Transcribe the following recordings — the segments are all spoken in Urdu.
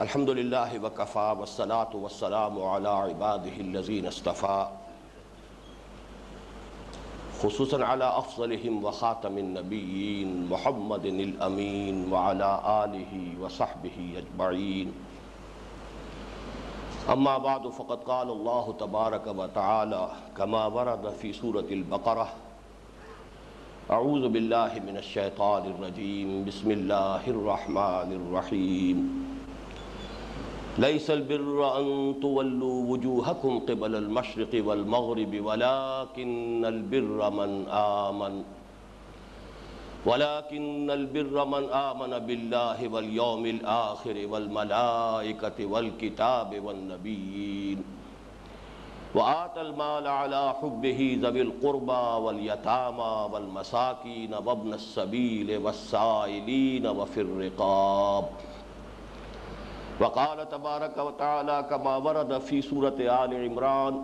الحمد للہ وکفی والصلاة والسلام علی عباده الذین اصطفى خصوصاً علی افضلهم وخاتم النبیین محمد الامین وعلی آلہ وصحبہ اجمعین اما بعد فقد قال اللہ تبارک وتعالی کما ورد فی سورة البقرہ اعوذ باللہ من الشیطان الرجیم بسم اللہ الرحمن الرحیم ليس البر أن تولوا وجوهكم قبل المشرق والمغرب ولكن البر من آمن بالله واليوم الآخر والملائكة والكتاب والنبيين وآتى المال على حبه ذوي القربى واليتامى والمساكين وابن السبيل والسائلين وفي الرقاب وقال تبارک وتعالی کما ورد فی سورۃ آل عمران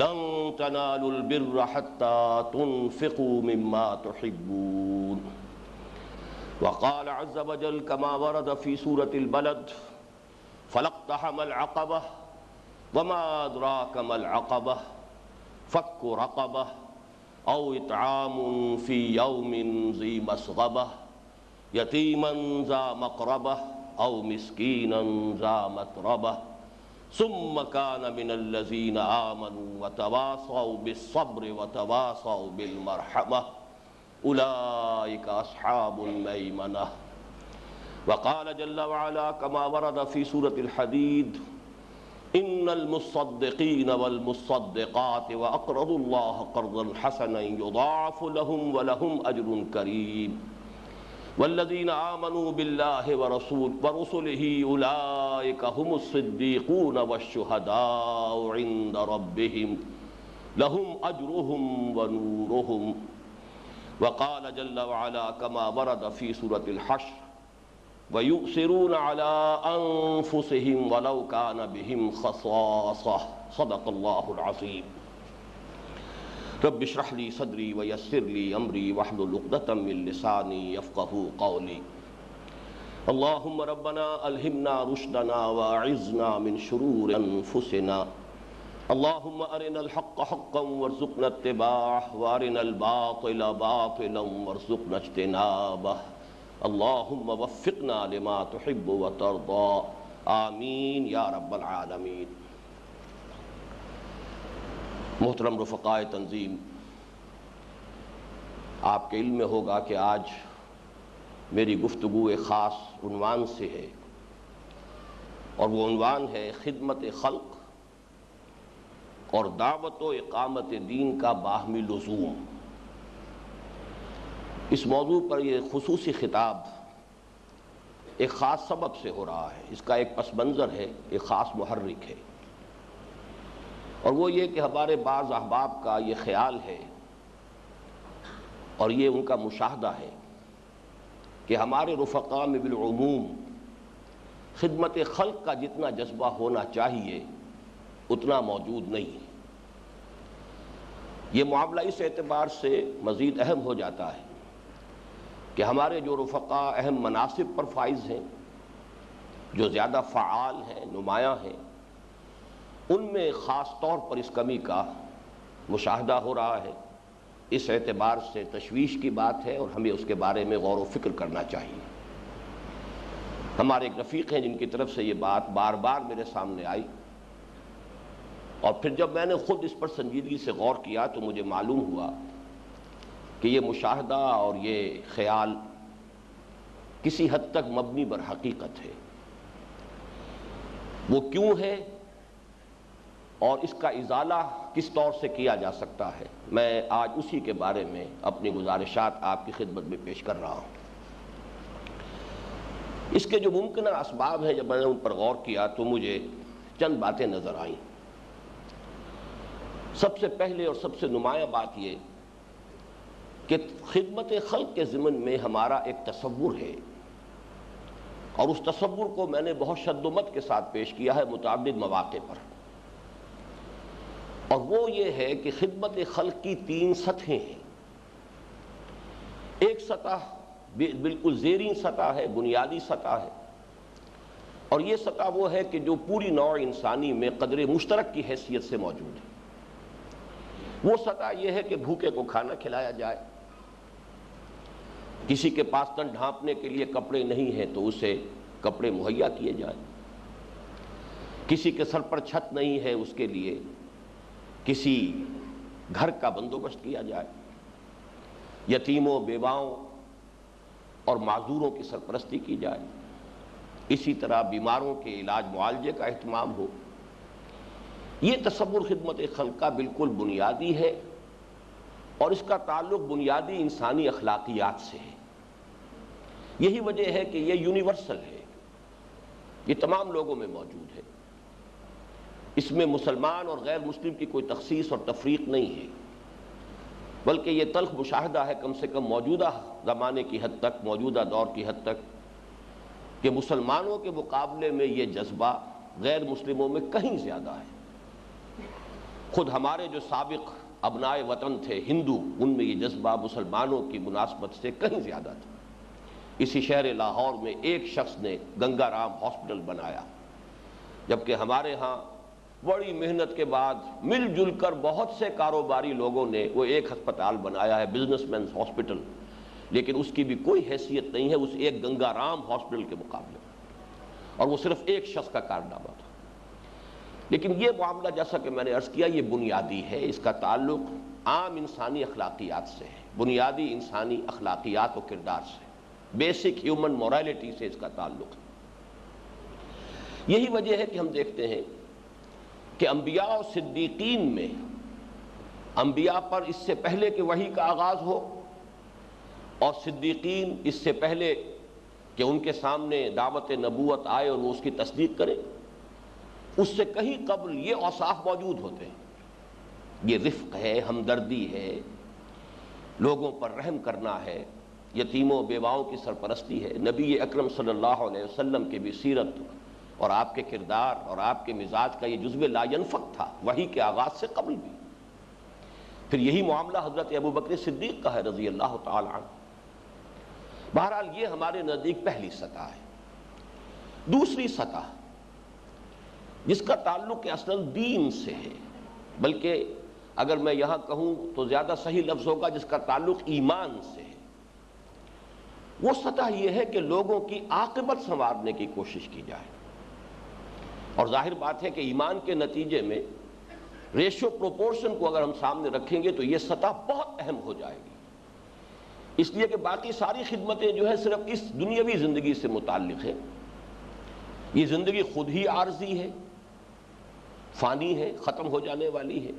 لن تنالوا البر حتى تنفقوا مما تحبون وقال عز وجل کما ورد فی سورۃ البلد فلاقتحم العقبہ وما ادراک ما العقبہ فک رقبہ او اطعام فی یوم ذی مسغبہ یتیما ذا مقربہ او مسکینا ذا متربہ ثم کان من الذین آمنوا وتواصوا بالصبر وتواصوا بالمرحمہ اولئک اصحاب المیمنہ وقال جل وعلا کما ورد فی سورۃ الحدید ان المصدقین والمصدقات واقرضوا اللہ قرضا حسنا یضاعف لهم ولهم اجر کریم والذین آمنوا باللہ ورسلہ اولئک هم الصدیقون والشہداء عند ربہم لهم اجرہم ونورہم وقال جل وعلا کما ورد فی سورۃ الحشر ویؤثرون علی انفسہم ولو کان بہم خصاصہ صدق اللہ العظیم رب اشرح لی صدری ویسر لی امری واحلل عقدۃ من لسانی یفقہوا قولی اللہم ربنا الہمنا رشدنا واعذنا من شرور انفسنا اللہم ارنا الحق حقا وارزقنا اتباعہ وارنا الباطل باطلا وارزقنا اجتنابہ اللہم وفقنا لما تحب وترضى آمین یا رب العالمین محترم رفقائے تنظیم، آپ کے علم میں ہوگا کہ آج میری گفتگو ایک خاص عنوان سے ہے، اور وہ عنوان ہے خدمت خلق اور دعوت و اقامت دین کا باہمی لزوم۔ اس موضوع پر یہ خصوصی خطاب ایک خاص سبب سے ہو رہا ہے، اس کا ایک پس منظر ہے، ایک خاص محرک ہے، اور وہ یہ کہ ہمارے بعض احباب کا یہ خیال ہے اور یہ ان کا مشاہدہ ہے کہ ہمارے رفقاء میں بالعموم خدمت خلق کا جتنا جذبہ ہونا چاہیے اتنا موجود نہیں ہے۔ یہ معاملہ اس اعتبار سے مزید اہم ہو جاتا ہے کہ ہمارے جو رفقاء اہم مناصب پر فائز ہیں، جو زیادہ فعال ہیں، نمایاں ہیں، ان میں خاص طور پر اس کمی کا مشاہدہ ہو رہا ہے۔ اس اعتبار سے تشویش کی بات ہے اور ہمیں اس کے بارے میں غور و فکر کرنا چاہیے۔ ہمارے ایک رفیق ہیں جن کی طرف سے یہ بات بار بار میرے سامنے آئی، اور پھر جب میں نے خود اس پر سنجیدگی سے غور کیا تو مجھے معلوم ہوا کہ یہ مشاہدہ اور یہ خیال کسی حد تک مبنی بر حقیقت ہے۔ وہ کیوں ہے اور اس کا ازالہ کس طور سے کیا جا سکتا ہے، میں آج اسی کے بارے میں اپنی گزارشات آپ کی خدمت میں پیش کر رہا ہوں۔ اس کے جو ممکنہ اسباب ہیں، جب میں نے ان پر غور کیا تو مجھے چند باتیں نظر آئیں۔ سب سے پہلے اور سب سے نمایاں بات یہ کہ خدمت خلق کے ضمن میں ہمارا ایک تصور ہے، اور اس تصور کو میں نے بہت شد و مت کے ساتھ پیش کیا ہے متعدد مواقع پر، اور وہ یہ ہے کہ خدمت خلق کی تین سطحیں ہیں۔ ایک سطح بالکل زیرین سطح ہے، بنیادی سطح ہے، اور یہ سطح وہ ہے کہ جو پوری نوع انسانی میں قدر مشترک کی حیثیت سے موجود ہے۔ وہ سطح یہ ہے کہ بھوکے کو کھانا کھلایا جائے، کسی کے پاس تن ڈھانپنے کے لیے کپڑے نہیں ہیں تو اسے کپڑے مہیا کیے جائیں، کسی کے سر پر چھت نہیں ہے اس کے لیے کسی گھر کا بندوبست کیا جائے، یتیموں، بیواؤں اور معذوروں کی سرپرستی کی جائے، اسی طرح بیماروں کے علاج معالجے کا اہتمام ہو۔ یہ تصور خدمت خلق کا بالکل بنیادی ہے، اور اس کا تعلق بنیادی انسانی اخلاقیات سے ہے۔ یہی وجہ ہے کہ یہ یونیورسل ہے، یہ تمام لوگوں میں موجود ہے، اس میں مسلمان اور غیر مسلم کی کوئی تخصیص اور تفریق نہیں ہے، بلکہ یہ تلخ مشاہدہ ہے کم سے کم موجودہ زمانے کی حد تک، موجودہ دور کی حد تک، کہ مسلمانوں کے مقابلے میں یہ جذبہ غیر مسلموں میں کہیں زیادہ ہے۔ خود ہمارے جو سابق ابنائے وطن تھے ہندو، ان میں یہ جذبہ مسلمانوں کی مناسبت سے کہیں زیادہ تھا۔ اسی شہر لاہور میں ایک شخص نے گنگا رام ہاسپٹل بنایا، جبکہ ہمارے ہاں بڑی محنت کے بعد مل جل کر بہت سے کاروباری لوگوں نے وہ ایک ہسپتال بنایا ہے، بزنس مینز ہاسپٹل، لیکن اس کی بھی کوئی حیثیت نہیں ہے اس ایک گنگا رام ہاسپٹل کے مقابلے میں، اور وہ صرف ایک شخص کا کارنامہ تھا۔ لیکن یہ معاملہ جیسا کہ میں نے عرض کیا یہ بنیادی ہے، اس کا تعلق عام انسانی اخلاقیات سے ہے، بنیادی انسانی اخلاقیات و کردار سے، بیسک ہیومن مورالٹی سے اس کا تعلق ہے۔ یہی وجہ ہے کہ ہم دیکھتے ہیں کہ انبیاء اور صدیقین میں انبیاء پر اس سے پہلے کہ وحی کا آغاز ہو، اور صدیقین اس سے پہلے کہ ان کے سامنے دعوت نبوت آئے اور وہ اس کی تصدیق کرے، اس سے کہیں قبل یہ اوصاف موجود ہوتے ہیں۔ یہ رفق ہے، ہمدردی ہے، لوگوں پر رحم کرنا ہے، یتیموں بیواؤں کی سرپرستی ہے۔ نبی اکرم صلی اللہ علیہ وسلم کی بھی سیرت اور آپ کے کردار اور آپ کے مزاج کا یہ جزو لا ینفک تھا وحی کے آغاز سے قبل بھی۔ پھر یہی معاملہ حضرت ابوبکر صدیق کا ہے رضی اللہ تعالی عنہ۔ بہرحال یہ ہمارے نزدیک پہلی سطح ہے۔ دوسری سطح جس کا تعلق اصل دین سے ہے، بلکہ اگر میں یہاں کہوں تو زیادہ صحیح لفظ ہوگا جس کا تعلق ایمان سے ہے، وہ سطح یہ ہے کہ لوگوں کی عاقبت سنوارنے کی کوشش کی جائے۔ اور ظاہر بات ہے کہ ایمان کے نتیجے میں ریشو پروپورشن کو اگر ہم سامنے رکھیں گے تو یہ سطح بہت اہم ہو جائے گی، اس لیے کہ باقی ساری خدمتیں جو ہے صرف اس دنیاوی زندگی سے متعلق ہے۔ یہ زندگی خود ہی عارضی ہے، فانی ہے، ختم ہو جانے والی ہے،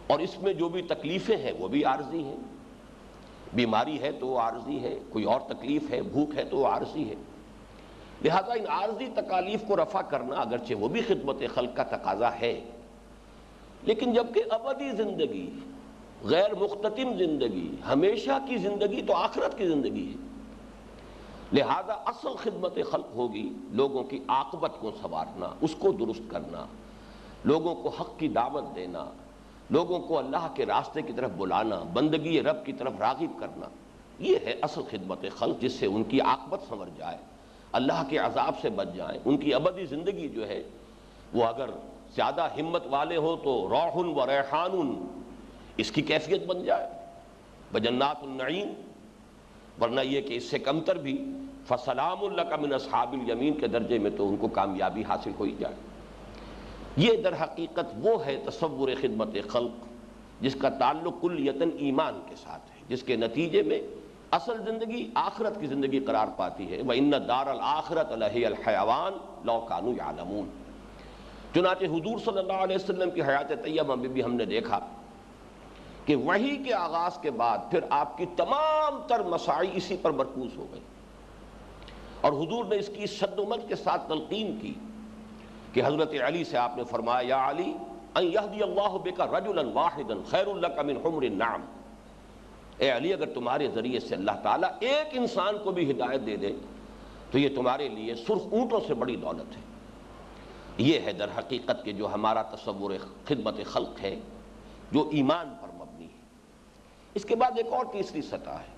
اور اس میں جو بھی تکلیفیں ہیں وہ بھی عارضی ہیں۔ بیماری ہے تو وہ عارضی ہے، کوئی اور تکلیف ہے، بھوک ہے تو وہ عارضی ہے۔ لہذا ان عارضی تکالیف کو رفع کرنا اگرچہ وہ بھی خدمت خلق کا تقاضا ہے، لیکن جبکہ ابدی زندگی، غیر مختتم زندگی، ہمیشہ کی زندگی تو آخرت کی زندگی ہے، لہذا اصل خدمت خلق ہوگی لوگوں کی عاقبت کو سنوارنا، اس کو درست کرنا، لوگوں کو حق کی دعوت دینا، لوگوں کو اللہ کے راستے کی طرف بلانا، بندگی رب کی طرف راغب کرنا۔ یہ ہے اصل خدمت خلق، جس سے ان کی عاقبت سنور جائے، اللہ کے عذاب سے بچ جائیں، ان کی ابدی زندگی جو ہے وہ اگر زیادہ ہمت والے ہو تو روح و ریحان اس کی کیفیت بن جائے، بجنات النعیم، ورنہ یہ کہ اس سے کمتر بھی فسلام لک من اصحاب الیمین کے درجے میں تو ان کو کامیابی حاصل ہو ہی جائے۔ یہ در حقیقت وہ ہے تصور خدمت خلق جس کا تعلق کلیتاً ایمان کے ساتھ ہے، جس کے نتیجے میں اصل زندگی آخرت کی زندگی قرار پاتی ہے۔ وَإِنَّ الدَّارَ الْآخِرَةَ لَهِيَ الْحَيَوَانُ لَوْ كَانُوا يَعْلَمُونَ۔ چنانچہ حضور صلی اللہ علیہ وسلم کی حیات طیبہ میں بھی ہم نے دیکھا کہ وحی کے آغاز کے بعد پھر آپ کی تمام تر مساعی اسی پر مرکوز ہو گئی، اور حضور نے اس کی شد و مد کے ساتھ تلقین کی کہ حضرت علی سے آپ نے فرمایا یا علی ان یہدی اللہ بک رجلا واحدا خیر لک من حمر النعم، اے علی اگر تمہارے ذریعے سے اللہ تعالیٰ ایک انسان کو بھی ہدایت دے دے تو یہ تمہارے لیے سرخ اونٹوں سے بڑی دولت ہے۔ یہ ہے در حقیقت کہ جو ہمارا تصور خدمت خلق ہے جو ایمان پر مبنی ہے۔ اس کے بعد ایک اور تیسری سطح ہے،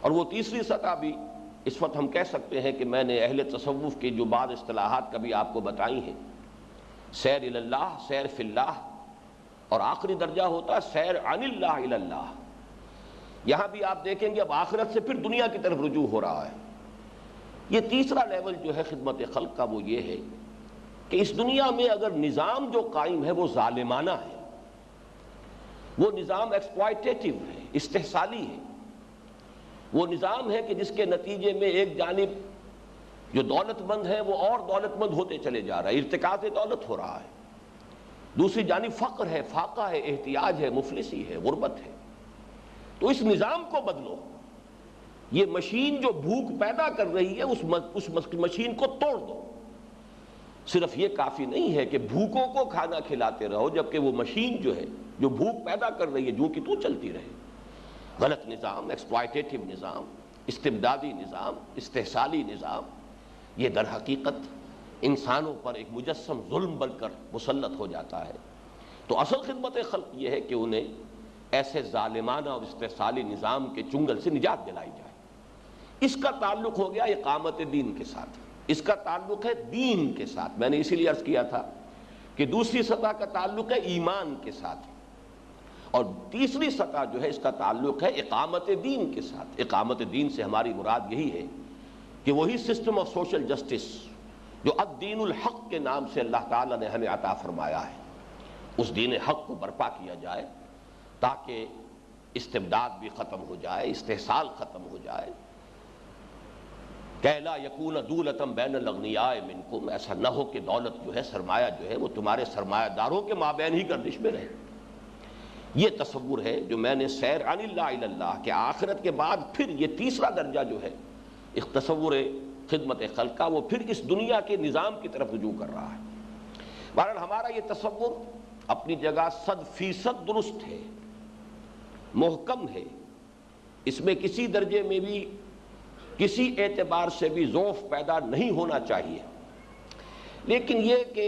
اور وہ تیسری سطح بھی اس وقت ہم کہہ سکتے ہیں کہ میں نے اہل تصوف کی جو بعض اصطلاحات کبھی آپ کو بتائی ہیں، سیر الی اللہ، سیر فی اللہ، اور آخری درجہ ہوتا ہے سیر عن اللہ الی اللہ۔ یہاں بھی آپ دیکھیں گے اب آخرت سے پھر دنیا کی طرف رجوع ہو رہا ہے۔ یہ تیسرا لیول جو ہے خدمت خلق کا وہ یہ ہے کہ اس دنیا میں اگر نظام جو قائم ہے وہ ظالمانہ ہے، وہ نظام ایکسپلائٹیٹو ہے، استحصالی ہے، وہ نظام ہے کہ جس کے نتیجے میں ایک جانب جو دولت مند ہے وہ اور دولت مند ہوتے چلے جا رہا ہے، ارتکاز دولت ہو رہا ہے، دوسری جانب فقر ہے، فاقہ ہے، احتیاج ہے، مفلسی ہے، غربت ہے۔ تو اس نظام کو بدلو، یہ مشین جو بھوک پیدا کر رہی ہے اس مشین کو توڑ دو۔ صرف یہ کافی نہیں ہے کہ بھوکوں کو کھانا کھلاتے رہو جبکہ وہ مشین جو ہے جو بھوک پیدا کر رہی ہے جو کہ تو چلتی رہے۔ غلط نظام، ایکسپلائٹیٹو نظام، استبدادی نظام، استحصالی نظام، یہ در حقیقت انسانوں پر ایک مجسم ظلم بن کر مسلط ہو جاتا ہے۔ تو اصل خدمت خلق یہ ہے کہ انہیں ایسے ظالمانہ اور استحصالی نظام کے چنگل سے نجات دلائی جائے۔ اس کا تعلق ہو گیا اقامت دین کے ساتھ، اس کا تعلق ہے دین کے ساتھ۔ میں نے اسی لیے عرض کیا تھا کہ دوسری سطح کا تعلق ہے ایمان کے ساتھ، اور تیسری سطح جو ہے اس کا تعلق ہے اقامت دین کے ساتھ۔ اقامت دین سے ہماری مراد یہی ہے کہ وہی سسٹم آف سوشل جسٹس جو الدین الحق کے نام سے اللہ تعالیٰ نے ہمیں عطا فرمایا ہے، اس دین حق کو برپا کیا جائے تاکہ استبداد بھی ختم ہو جائے، استحصال ختم ہو جائے۔ کہ لا یکون دولۃ بین الاغنیاء منکم، ایسا نہ ہو کہ دولت جو ہے، سرمایہ جو ہے وہ تمہارے سرمایہ داروں کے مابین ہی گردش میں رہے۔ یہ تصور ہے جو میں نے سیر عن اللہ الی اللہ کہ آخرت کے بعد پھر یہ تیسرا درجہ جو ہے اس تصور خدمت خلق کا، وہ پھر اس دنیا کے نظام کی طرف رجوع کر رہا ہے۔ بہرحال ہمارا یہ تصور اپنی جگہ 100% درست ہے، محکم ہے، اس میں کسی درجے میں بھی کسی اعتبار سے بھی ضعف پیدا نہیں ہونا چاہیے، لیکن یہ کہ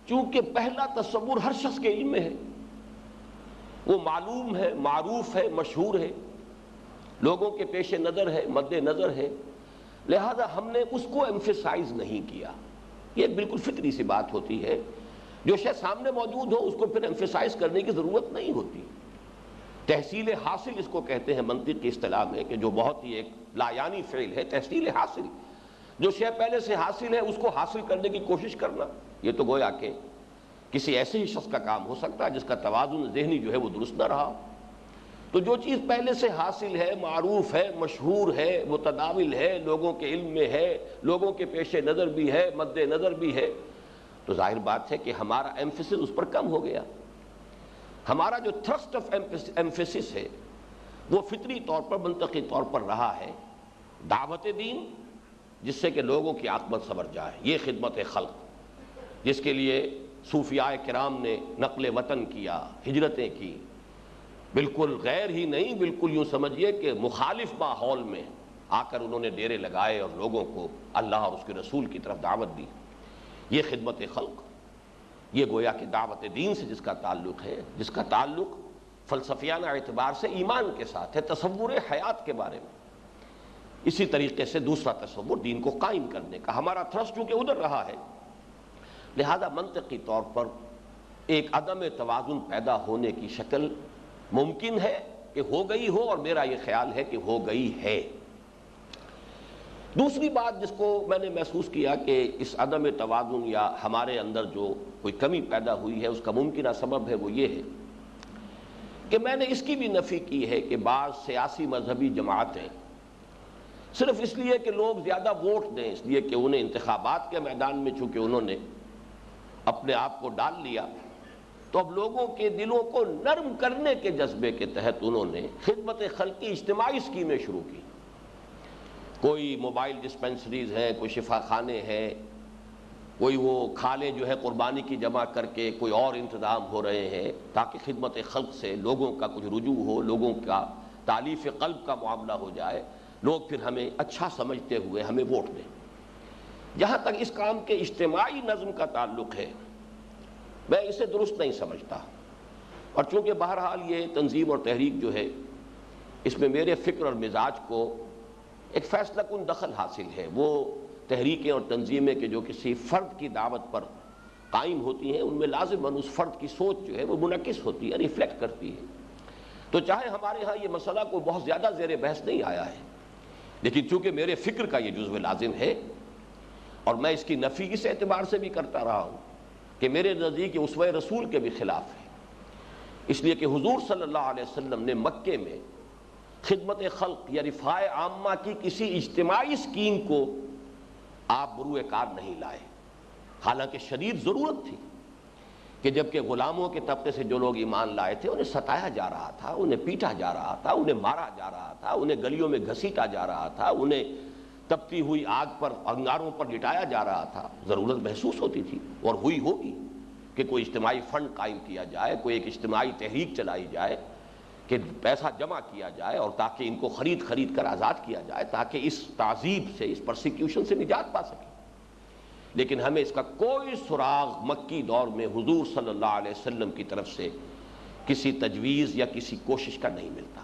چونکہ پہلا تصور ہر شخص کے علم میں ہے، وہ معلوم ہے، معروف ہے، مشہور ہے، لوگوں کے پیش نظر ہے، مد نظر ہے، لہذا ہم نے اس کو ایمفیسائز نہیں کیا۔ یہ بالکل فطری سی بات ہوتی ہے، جو شے سامنے موجود ہو اس کو پھر ایمفیسائز کرنے کی ضرورت نہیں ہوتی۔ تحصیل حاصل اس کو کہتے ہیں منطق کی اصطلاح میں، کہ جو بہت ہی ایک لایانی فعل ہے، تحصیل حاصل، جو شے پہلے سے حاصل ہے اس کو حاصل کرنے کی کوشش کرنا، یہ تو گویا کہ کسی ایسے ہی شخص کا کام ہو سکتا ہے جس کا توازن ذہنی جو ہے وہ درست نہ رہا۔ تو جو چیز پہلے سے حاصل ہے، معروف ہے، مشہور ہے، متداول ہے، لوگوں کے علم میں ہے، لوگوں کے پیش نظر بھی ہے، مد نظر بھی ہے، تو ظاہر بات ہے کہ ہمارا ایمفیسس اس پر کم ہو گیا۔ ہمارا جو تھرسٹ آف ایمفیسس ہے وہ فطری طور پر، منطقی طور پر رہا ہے دعوت دین، جس سے کہ لوگوں کی عاقبت سنور جائے۔ یہ خدمت خلق جس کے لیے صوفیاء کرام نے نقل وطن کیا، ہجرتیں کی، بالکل غیر ہی نہیں، بالکل یوں سمجھیے کہ مخالف ماحول میں آ کر انہوں نے ڈیرے لگائے اور لوگوں کو اللہ اور اس کے رسول کی طرف دعوت دی۔ یہ خدمت خلق، یہ گویا کہ دعوت دین سے جس کا تعلق ہے، جس کا تعلق فلسفیانہ اعتبار سے ایمان کے ساتھ ہے، تصور حیات کے بارے میں۔ اسی طریقے سے دوسرا تصور دین کو قائم کرنے کا، ہمارا تھرسٹ چونکہ ادھر رہا ہے، لہذا منطقی طور پر ایک عدم توازن پیدا ہونے کی شکل ممکن ہے کہ ہو گئی ہو، اور میرا یہ خیال ہے کہ ہو گئی ہے۔ دوسری بات جس کو میں نے محسوس کیا کہ اس عدم توازن یا ہمارے اندر جو کوئی کمی پیدا ہوئی ہے اس کا ممکنہ سبب ہے، وہ یہ ہے کہ میں نے اس کی بھی نفی کی ہے کہ بعض سیاسی مذہبی جماعتیں صرف اس لیے کہ لوگ زیادہ ووٹ دیں، اس لیے کہ انہیں انتخابات کے میدان میں چونکہ انہوں نے اپنے آپ کو ڈال لیا، تو اب لوگوں کے دلوں کو نرم کرنے کے جذبے کے تحت انہوں نے خدمت خلق کی اجتماعی اسکیمیں شروع کی۔ کوئی موبائل ڈسپنسریز ہیں، کوئی شفا خانے ہیں، کوئی وہ کھالیں جو ہے قربانی کی جمع کر کے کوئی اور انتظام ہو رہے ہیں تاکہ خدمت خلق سے لوگوں کا کچھ رجوع ہو، لوگوں کا تالیف قلب کا معاملہ ہو جائے، لوگ پھر ہمیں اچھا سمجھتے ہوئے ہمیں ووٹ دیں۔ جہاں تک اس کام کے اجتماعی نظم کا تعلق ہے، میں اسے درست نہیں سمجھتا، اور چونکہ بہرحال یہ تنظیم اور تحریک جو ہے اس میں میرے فکر اور مزاج کو ایک فیصلہ کن دخل حاصل ہے. وہ تحریکیں اور تنظیمیں کہ جو کسی فرد کی دعوت پر قائم ہوتی ہیں، ان میں لازماً اس فرد کی سوچ جو ہے وہ منعکس ہوتی ہے، ریفلیکٹ کرتی ہے. تو چاہے ہمارے ہاں یہ مسئلہ کو بہت زیادہ زیر بحث نہیں آیا ہے، لیکن چونکہ میرے فکر کا یہ جزو لازم ہے اور میں اس کی نفی اس اعتبار سے بھی کرتا رہا ہوں کہ میرے نزدیک یہ اسوہ رسول کے بھی خلاف ہے. اس لیے کہ حضور صلی اللہ علیہ وسلم نے مکے میں خدمت خلق یا رفاع عامہ کی کسی اجتماعی اسکیم کو آپ بروئے کار نہیں لائے، حالانکہ شدید ضرورت تھی کہ جبکہ غلاموں کے طبقے سے جو لوگ ایمان لائے تھے انہیں ستایا جا رہا تھا، انہیں پیٹا جا رہا تھا، انہیں مارا جا رہا تھا، انہیں گلیوں میں گھسیٹا جا رہا تھا، انہیں تپتی ہوئی آگ پر انگاروں پر لٹایا جا رہا تھا. ضرورت محسوس ہوتی تھی اور ہوئی ہوگی کہ کوئی اجتماعی فنڈ قائم کیا جائے، کوئی ایک اجتماعی تحریک چلائی جائے کہ پیسہ جمع کیا جائے اور تاکہ ان کو خرید کر آزاد کیا جائے تاکہ اس تعذیب سے، اس پرسیکیوشن سے نجات پا سکے. لیکن ہمیں اس کا کوئی سراغ مکی دور میں حضور صلی اللہ علیہ وسلم کی طرف سے کسی تجویز یا کسی کوشش کا نہیں ملتا.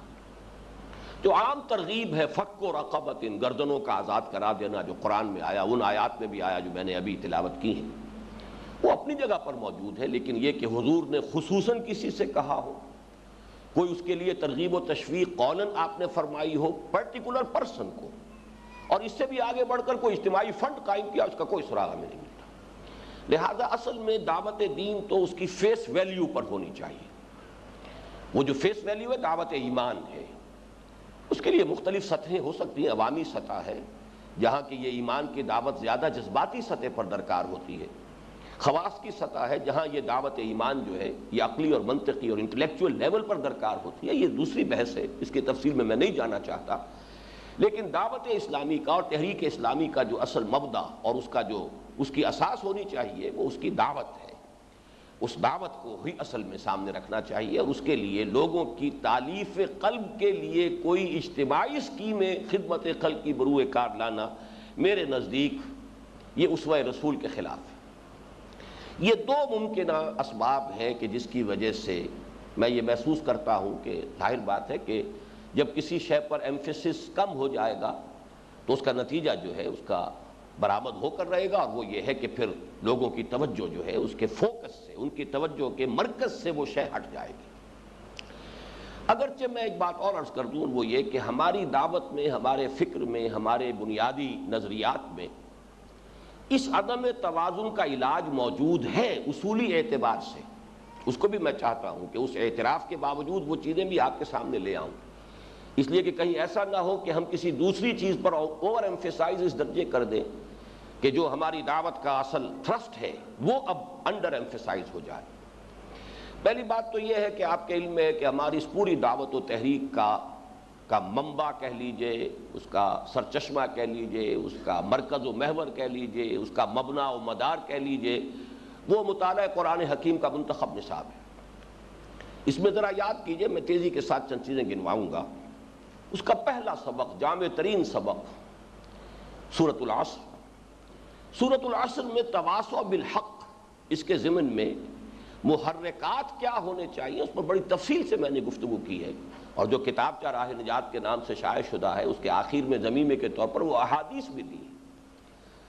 جو عام ترغیب ہے فک و رقبت، گردنوں کا آزاد کرا دینا، جو قرآن میں آیا، ان آیات میں بھی آیا جو میں نے ابھی تلاوت کی ہیں، وہ اپنی جگہ پر موجود ہے. لیکن یہ کہ حضور نے خصوصاً کسی سے کہا ہو، کوئی اس کے لیے ترغیب و تشویق قولاً آپ نے فرمائی ہو پرٹیکولر پرسن کو، اور اس سے بھی آگے بڑھ کر کوئی اجتماعی فنڈ قائم کیا، اس کا کوئی سراغ ہمیں نہیں ملتا. لہذا اصل میں دعوت دین تو اس کی فیس ویلیو پر ہونی چاہیے. وہ جو فیس ویلیو ہے دعوت ایمان ہے، اس کے لیے مختلف سطحیں ہو سکتی ہیں. عوامی سطح ہے جہاں کہ یہ ایمان کی دعوت زیادہ جذباتی سطح پر درکار ہوتی ہے. خواص کی سطح ہے جہاں یہ دعوت ایمان جو ہے یہ عقلی اور منطقی اور انٹلیکچوئل لیول پر درکار ہوتی ہے. یہ دوسری بحث ہے، اس کی تفصیل میں نہیں جانا چاہتا. لیکن دعوت اسلامی کا اور تحریک اسلامی کا جو اصل مبدا اور اس کا جو اس کی اساس ہونی چاہیے وہ اس کی دعوت ہے. اس دعوت کو ہی اصل میں سامنے رکھنا چاہیے، اور اس کے لیے لوگوں کی تالیف قلب کے لیے کوئی اجتماعی اسکیمیں خدمت خلق کی بروئے کار لانا میرے نزدیک یہ اسوہ رسول کے خلاف ہے. یہ دو ممکنہ اسباب ہیں کہ جس کی وجہ سے میں یہ محسوس کرتا ہوں کہ ظاہر بات ہے کہ جب کسی شے پر ایمفیسس کم ہو جائے گا تو اس کا نتیجہ جو ہے اس کا برآمد ہو کر رہے گا، اور وہ یہ ہے کہ پھر لوگوں کی توجہ جو ہے اس کے فوکس سے، ان کی توجہ کے مرکز سے وہ شے ہٹ جائے گی. اگرچہ میں ایک بات اور عرض کر دوں، وہ یہ کہ ہماری دعوت میں، ہمارے فکر میں، ہمارے بنیادی نظریات میں اس عدم توازن کا علاج موجود ہے اصولی اعتبار سے. اس کو بھی میں چاہتا ہوں کہ اس اعتراف کے باوجود وہ چیزیں بھی آپ کے سامنے لے آؤں، اس لیے کہ کہیں ایسا نہ ہو کہ ہم کسی دوسری چیز پر اوور ایمفیسائز اس درجے کر دیں کہ جو ہماری دعوت کا اصل تھرسٹ ہے وہ اب انڈر ایمفیسائز ہو جائے. پہلی بات تو یہ ہے کہ آپ کے علم میں ہے کہ ہماری اس پوری دعوت و تحریک کا منبع کہہ لیجئے، اس کا سرچشمہ کہہ لیجئے، اس کا مرکز و محور کہہ لیجئے، اس کا مبنا و مدار کہہ لیجئے، وہ مطالعہ قرآن حکیم کا منتخب نصاب ہے. اس میں ذرا یاد کیجئے، میں تیزی کے ساتھ چند چیزیں گنواؤں گا. اس کا پہلا سبق، جامع ترین سبق، سورۃ العصر. سورۃ العصر میں تواصع بالحق، اس کے ضمن میں محرکات کیا ہونے چاہیے اس پر بڑی تفصیل سے میں نے گفتگو کی ہے، اور جو کتاب راہ نجات کے نام سے شائع شدہ ہے اس کے آخر میں ضمیمے کے طور پر وہ احادیث بھی دی.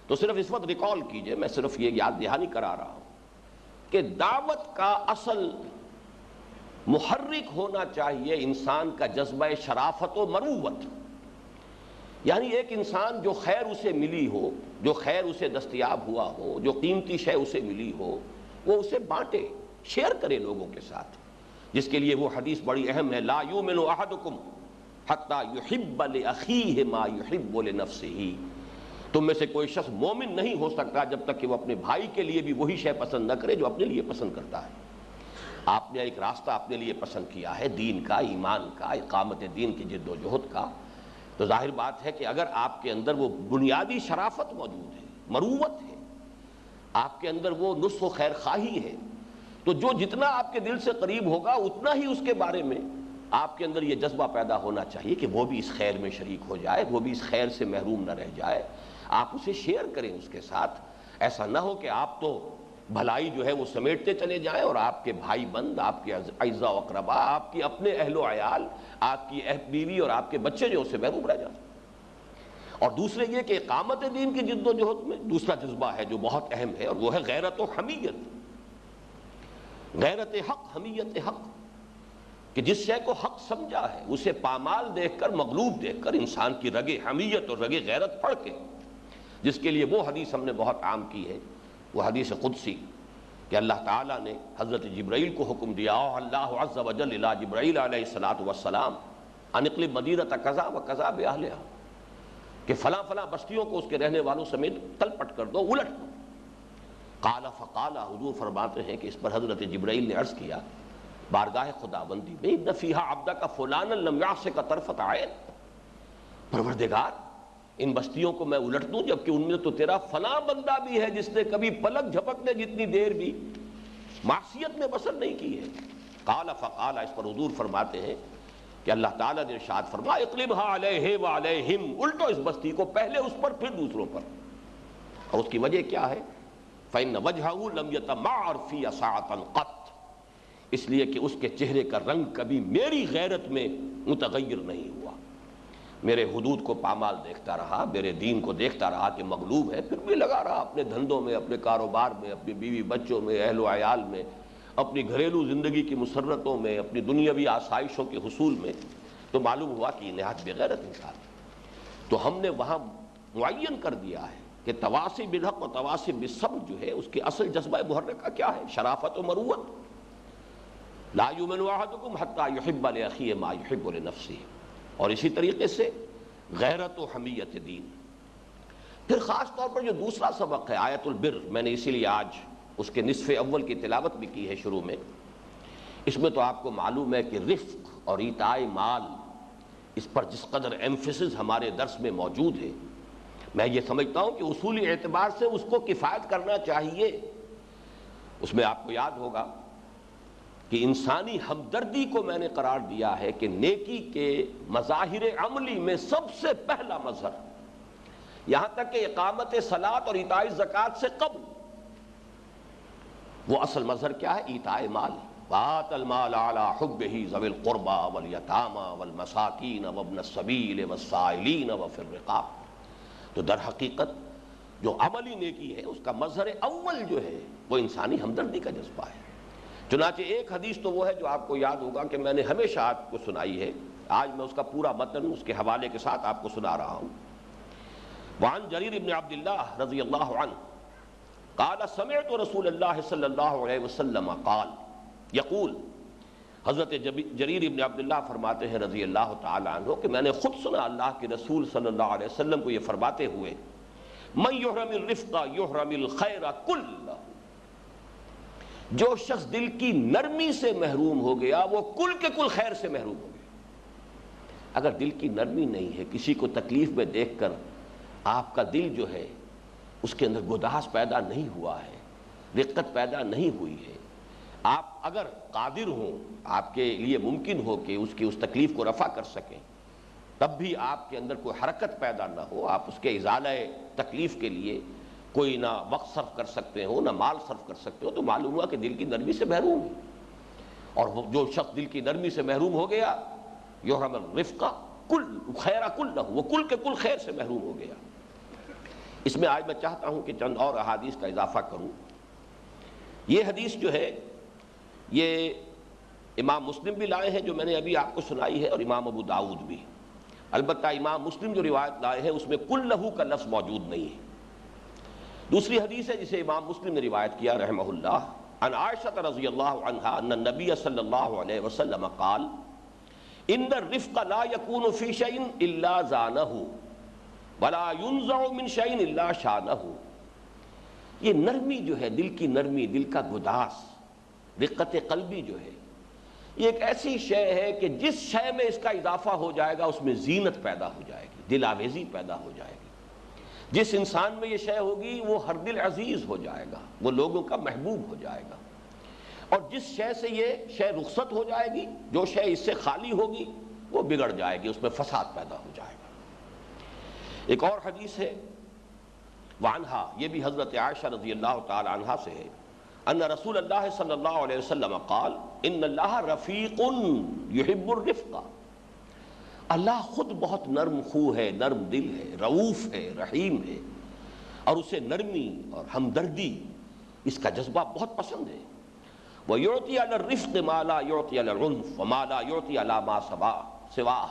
تو صرف اس وقت ریکال کیجئے، میں صرف یہ یاد دہانی کرا رہا ہوں کہ دعوت کا اصل محرک ہونا چاہیے انسان کا جذبہ شرافت و مروت. یعنی ایک انسان جو خیر اسے ملی ہو، جو خیر اسے دستیاب ہوا ہو، جو قیمتی شے اسے ملی ہو، وہ اسے بانٹے، شیئر کرے لوگوں کے ساتھ، جس کے لیے وہ حدیث بڑی اہم ہے، لا یؤمن احدکم حتی یحب لاخیہ ما یحب لنفسہ. تم میں سے کوئی شخص مومن نہیں ہو سکتا جب تک کہ وہ اپنے بھائی کے لیے بھی وہی شے پسند نہ کرے جو اپنے لیے پسند کرتا ہے. آپ نے ایک راستہ اپنے لیے پسند کیا ہے، دین کا، ایمان کا، اقامت دین کی جد و جہد کا، تو ظاہر بات ہے کہ اگر آپ کے اندر وہ بنیادی شرافت موجود ہے، مروت ہے، آپ کے اندر وہ نصح و خیر خواہی ہے، تو جو جتنا آپ کے دل سے قریب ہوگا اتنا ہی اس کے بارے میں آپ کے اندر یہ جذبہ پیدا ہونا چاہیے کہ وہ بھی اس خیر میں شریک ہو جائے، وہ بھی اس خیر سے محروم نہ رہ جائے. آپ اسے شیئر کریں اس کے ساتھ. ایسا نہ ہو کہ آپ تو بھلائی جو ہے وہ سمیٹتے چلے جائیں اور آپ کے بھائی بند، آپ کے اعزاء و اقربا، آپ کی اپنے اہل و عیال، آپ کی بیوی اور آپ کے بچے جو اسے محروم رہ جائیں. اور دوسرے یہ کہ اقامت دین کی جد و جہد میں دوسرا جذبہ ہے جو بہت اہم ہے، اور وہ ہے غیرت و حمیت، غیرت حق، حمیت حق، کہ جس شے کو حق سمجھا ہے اسے پامال دیکھ کر، مغلوب دیکھ کر انسان کی رگ حمیت اور رگ غیرت پڑھ کے، جس کے لیے وہ حدیث ہم نے بہت عام کی ہے، وہ حدیث قدسی کہ اللہ تعالیٰ نے حضرت جبرائیل کو حکم دیا، اللہ عز و جل الی جبرائیل علیہ الصلاۃ والسلام ان اقلب مدینۃ کذا و کذا باہلھا، کہ فلاں فلاں بستیوں کو اس کے رہنے والوں سمیت تلپٹ کر دو، الٹ دو۔ قال فقال، حضور فرماتے ہیں کہ اس پر حضرت جبرائیل نے عرض کیا بارگاہ خداوندی میں، ان فیہا عبدک فلانا لم یعصک طرفۃ عین، پروردگار ان بستیوں کو میں الٹ دوں جبکہ ان میں تو تیرا فلاں بندہ بھی ہے جس نے کبھی پلک جھپکنے جتنی دیر بھی معصیت میں بسر نہیں کی ہے۔ قال فقال، اس پر حضور فرماتے ہیں کہ اللہ تعالیٰ نے ارشاد فرمایا اقلبھا علیہ وعلیہم، الٹو اس بستی کو، پہلے اس پر پھر دوسروں پر۔ اور اس کی وجہ کیا ہے؟ فإن وجہہ لم یتمعر فی ساعۃ قط، اس لیے کہ اس کے چہرے کا رنگ کبھی میری غیرت میں متغیر نہیں ہوا، میرے حدود کو پامال دیکھتا رہا، میرے دین کو دیکھتا رہا کہ مغلوب ہے، پھر بھی لگا رہا اپنے دھندوں میں، اپنے کاروبار میں، اپنی بیوی بچوں میں، اہل و عیال میں، اپنی گھریلو زندگی کی مسرتوں میں، اپنی دنیاوی آسائشوں کے حصول میں، تو معلوم ہوا کہ یہ نہایت بغیرت انسان ہے۔ تو ہم نے وہاں معین کر دیا ہے کہ تواصی بالحق و تواصی بالصبر جو ہے اس کے اصل جذبہ محرکہ کیا ہے؟ شرافت و مروت۔ لا یؤمن احدکم حتی یحب لاخیہ ما یحب لنفسہ، اور اسی طریقے سے غیرت و حمیت دین۔ پھر خاص طور پر جو دوسرا سبق ہے آیت البر، میں نے اسی لیے آج اس کے نصف اول کی تلاوت بھی کی ہے شروع میں، اس میں تو آپ کو معلوم ہے کہ رفق اور ایتاء مال، اس پر جس قدر ایمفیسس ہمارے درس میں موجود ہے، میں یہ سمجھتا ہوں کہ اصولی اعتبار سے اس کو کفایت کرنا چاہیے۔ اس میں آپ کو یاد ہوگا کہ انسانی ہمدردی کو میں نے قرار دیا ہے کہ نیکی کے مظاہر عملی میں سب سے پہلا مظہر، یہاں تک کہ اقامت صلاۃ اور ایتاء زکوٰۃ سے قبل، وہ اصل مظہر کیا ہے؟ ایتاء مال۔ وآت المال علی حبہ ذوی القربى والیتامى والمساکین وابن السبیل والسائلین وفی الرقاب۔ تو در حقیقت جو عملی نیکی ہے اس کا مظہر اول جو ہے وہ انسانی ہمدردی کا جذبہ ہے۔ چنانچہ ایک حدیث تو وہ ہے جو آپ کو یاد ہوگا کہ میں نے ہمیشہ آپ کو سنائی ہے، آج میں اس کا پورا متن اس کے حوالے کے ساتھ آپ کو سنا رہا ہوں۔ وعن جریر بن عبد اللہ رضی اللہ عنہ قال سمعت رسول اللہ صلی اللہ علیہ وسلم قال یقول، حضرت جریر بن عبد اللہ فرماتے ہیں رضی اللہ تعالی عنہ کہ میں نے خود سنا اللہ کے رسول صلی اللہ علیہ وسلم کو یہ فرماتے ہوئے، من یحرم الرفق یحرم الخیر کلہ، جو شخص دل کی نرمی سے محروم ہو گیا وہ کل کے کل خیر سے محروم ہو گیا۔ اگر دل کی نرمی نہیں ہے، کسی کو تکلیف میں دیکھ کر آپ کا دل جو ہے اس کے اندر گداس پیدا نہیں ہوا ہے، رقت پیدا نہیں ہوئی ہے، آپ اگر قادر ہوں، آپ کے لیے ممکن ہو کہ اس کی اس تکلیف کو رفع کر سکیں، تب بھی آپ کے اندر کوئی حرکت پیدا نہ ہو، آپ اس کے ازالہ تکلیف کے لیے کوئی نہ وقت صرف کر سکتے ہو نہ مال صرف کر سکتے ہو، تو معلوم ہوا کہ دل کی نرمی سے محروم ہے۔ اور جو شخص دل کی نرمی سے محروم ہو گیا، یحرم الرفق کل خیر کلہ، وہ کل کے کل خیر سے محروم ہو گیا۔ اس میں آج میں چاہتا ہوں کہ چند اور احادیث کا اضافہ کروں۔ یہ حدیث جو ہے یہ امام مسلم بھی لائے ہیں جو میں نے ابھی آپ کو سنائی ہے، اور امام ابو داؤد بھی۔ البتہ امام مسلم جو روایت لائے ہیں اس میں کلہ کا لفظ موجود نہیں ہے۔ دوسری حدیث ہے جسے امام مسلم نے روایت کیا رحمہ اللہ، عن عائشہ رضی اللہ عنہا ان النبی صلی اللہ علیہ وسلم قال ان الرفق لا يكون في شيء الا زانه ولا ينزع من شيء الا شانه۔ یہ نرمی جو ہے، دل کی نرمی، دل کا گداس، رقت قلبی جو ہے، یہ ایک ایسی شے ہے کہ جس شے میں اس کا اضافہ ہو جائے گا اس میں زینت پیدا ہو جائے گی، دل آویزی پیدا ہو جائے گی۔ جس انسان میں یہ شے ہوگی وہ ہر دل عزیز ہو جائے گا، وہ لوگوں کا محبوب ہو جائے گا۔ اور جس شے سے یہ شے رخصت ہو جائے گی، جو شے اس سے خالی ہوگی، وہ بگڑ جائے گی، اس میں فساد پیدا ہو جائے گا۔ ایک اور حدیث ہے وعنہا، یہ بھی حضرت عائشہ رضی اللہ تعالی عنہا سے ہے، ان رسول اللہ صلی اللہ علیہ وسلم قال ان اللہ رفیق یحب الرفق، اللہ خود بہت نرم خو ہے، نرم دل ہے، رؤوف ہے، رحیم ہے، اور اسے نرمی اور ہمدردی اس کا جذبہ بہت پسند ہے۔ وَيُعْطِي عَلَى الرِّفْقِ مَا لَا يُعْطِي عَلَى الْعُنْفِ وَمَا لَا يُعْطِي عَلَى مَا سِوَاهُ۔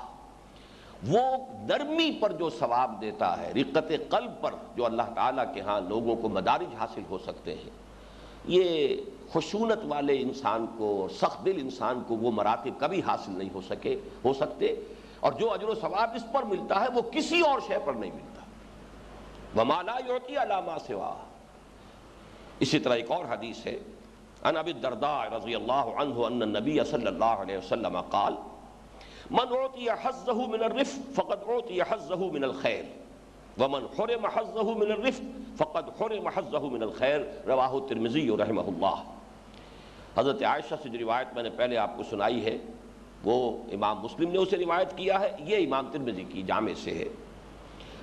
وہ نرمی پر جو ثواب دیتا ہے، رقت قلب پر جو اللہ تعالیٰ کے ہاں لوگوں کو مدارج حاصل ہو سکتے ہیں، یہ خشونت والے انسان کو اور سخت دل انسان کو وہ مراتب کبھی حاصل نہیں ہو سکتے، اور جو اجر و ثواب اس پر ملتا ہے وہ کسی اور شے پر نہیں ملتا۔ وَمَا لَا يُعْطِي عَلَى مَا سِوَاهُ۔ اسی طرح ایک اور حدیث ہے، عن ابی الدرداء رضی اللہ عنہ ان النبی صلی اللہ علیہ وسلم قال من اعطی حظه من الرفق فقد اعطی حظه من الخیر ومن حرم حظه من الرفق فقد حرم حظه من الخیر، رواہ الترمذی رحمہ اللہ۔ حضرت عائشہ سے جو روایت میں نے پہلے آپ کو سنائی ہے وہ امام مسلم نے اسے روایت کیا ہے، یہ امام ترمذی کی جامع سے ہے۔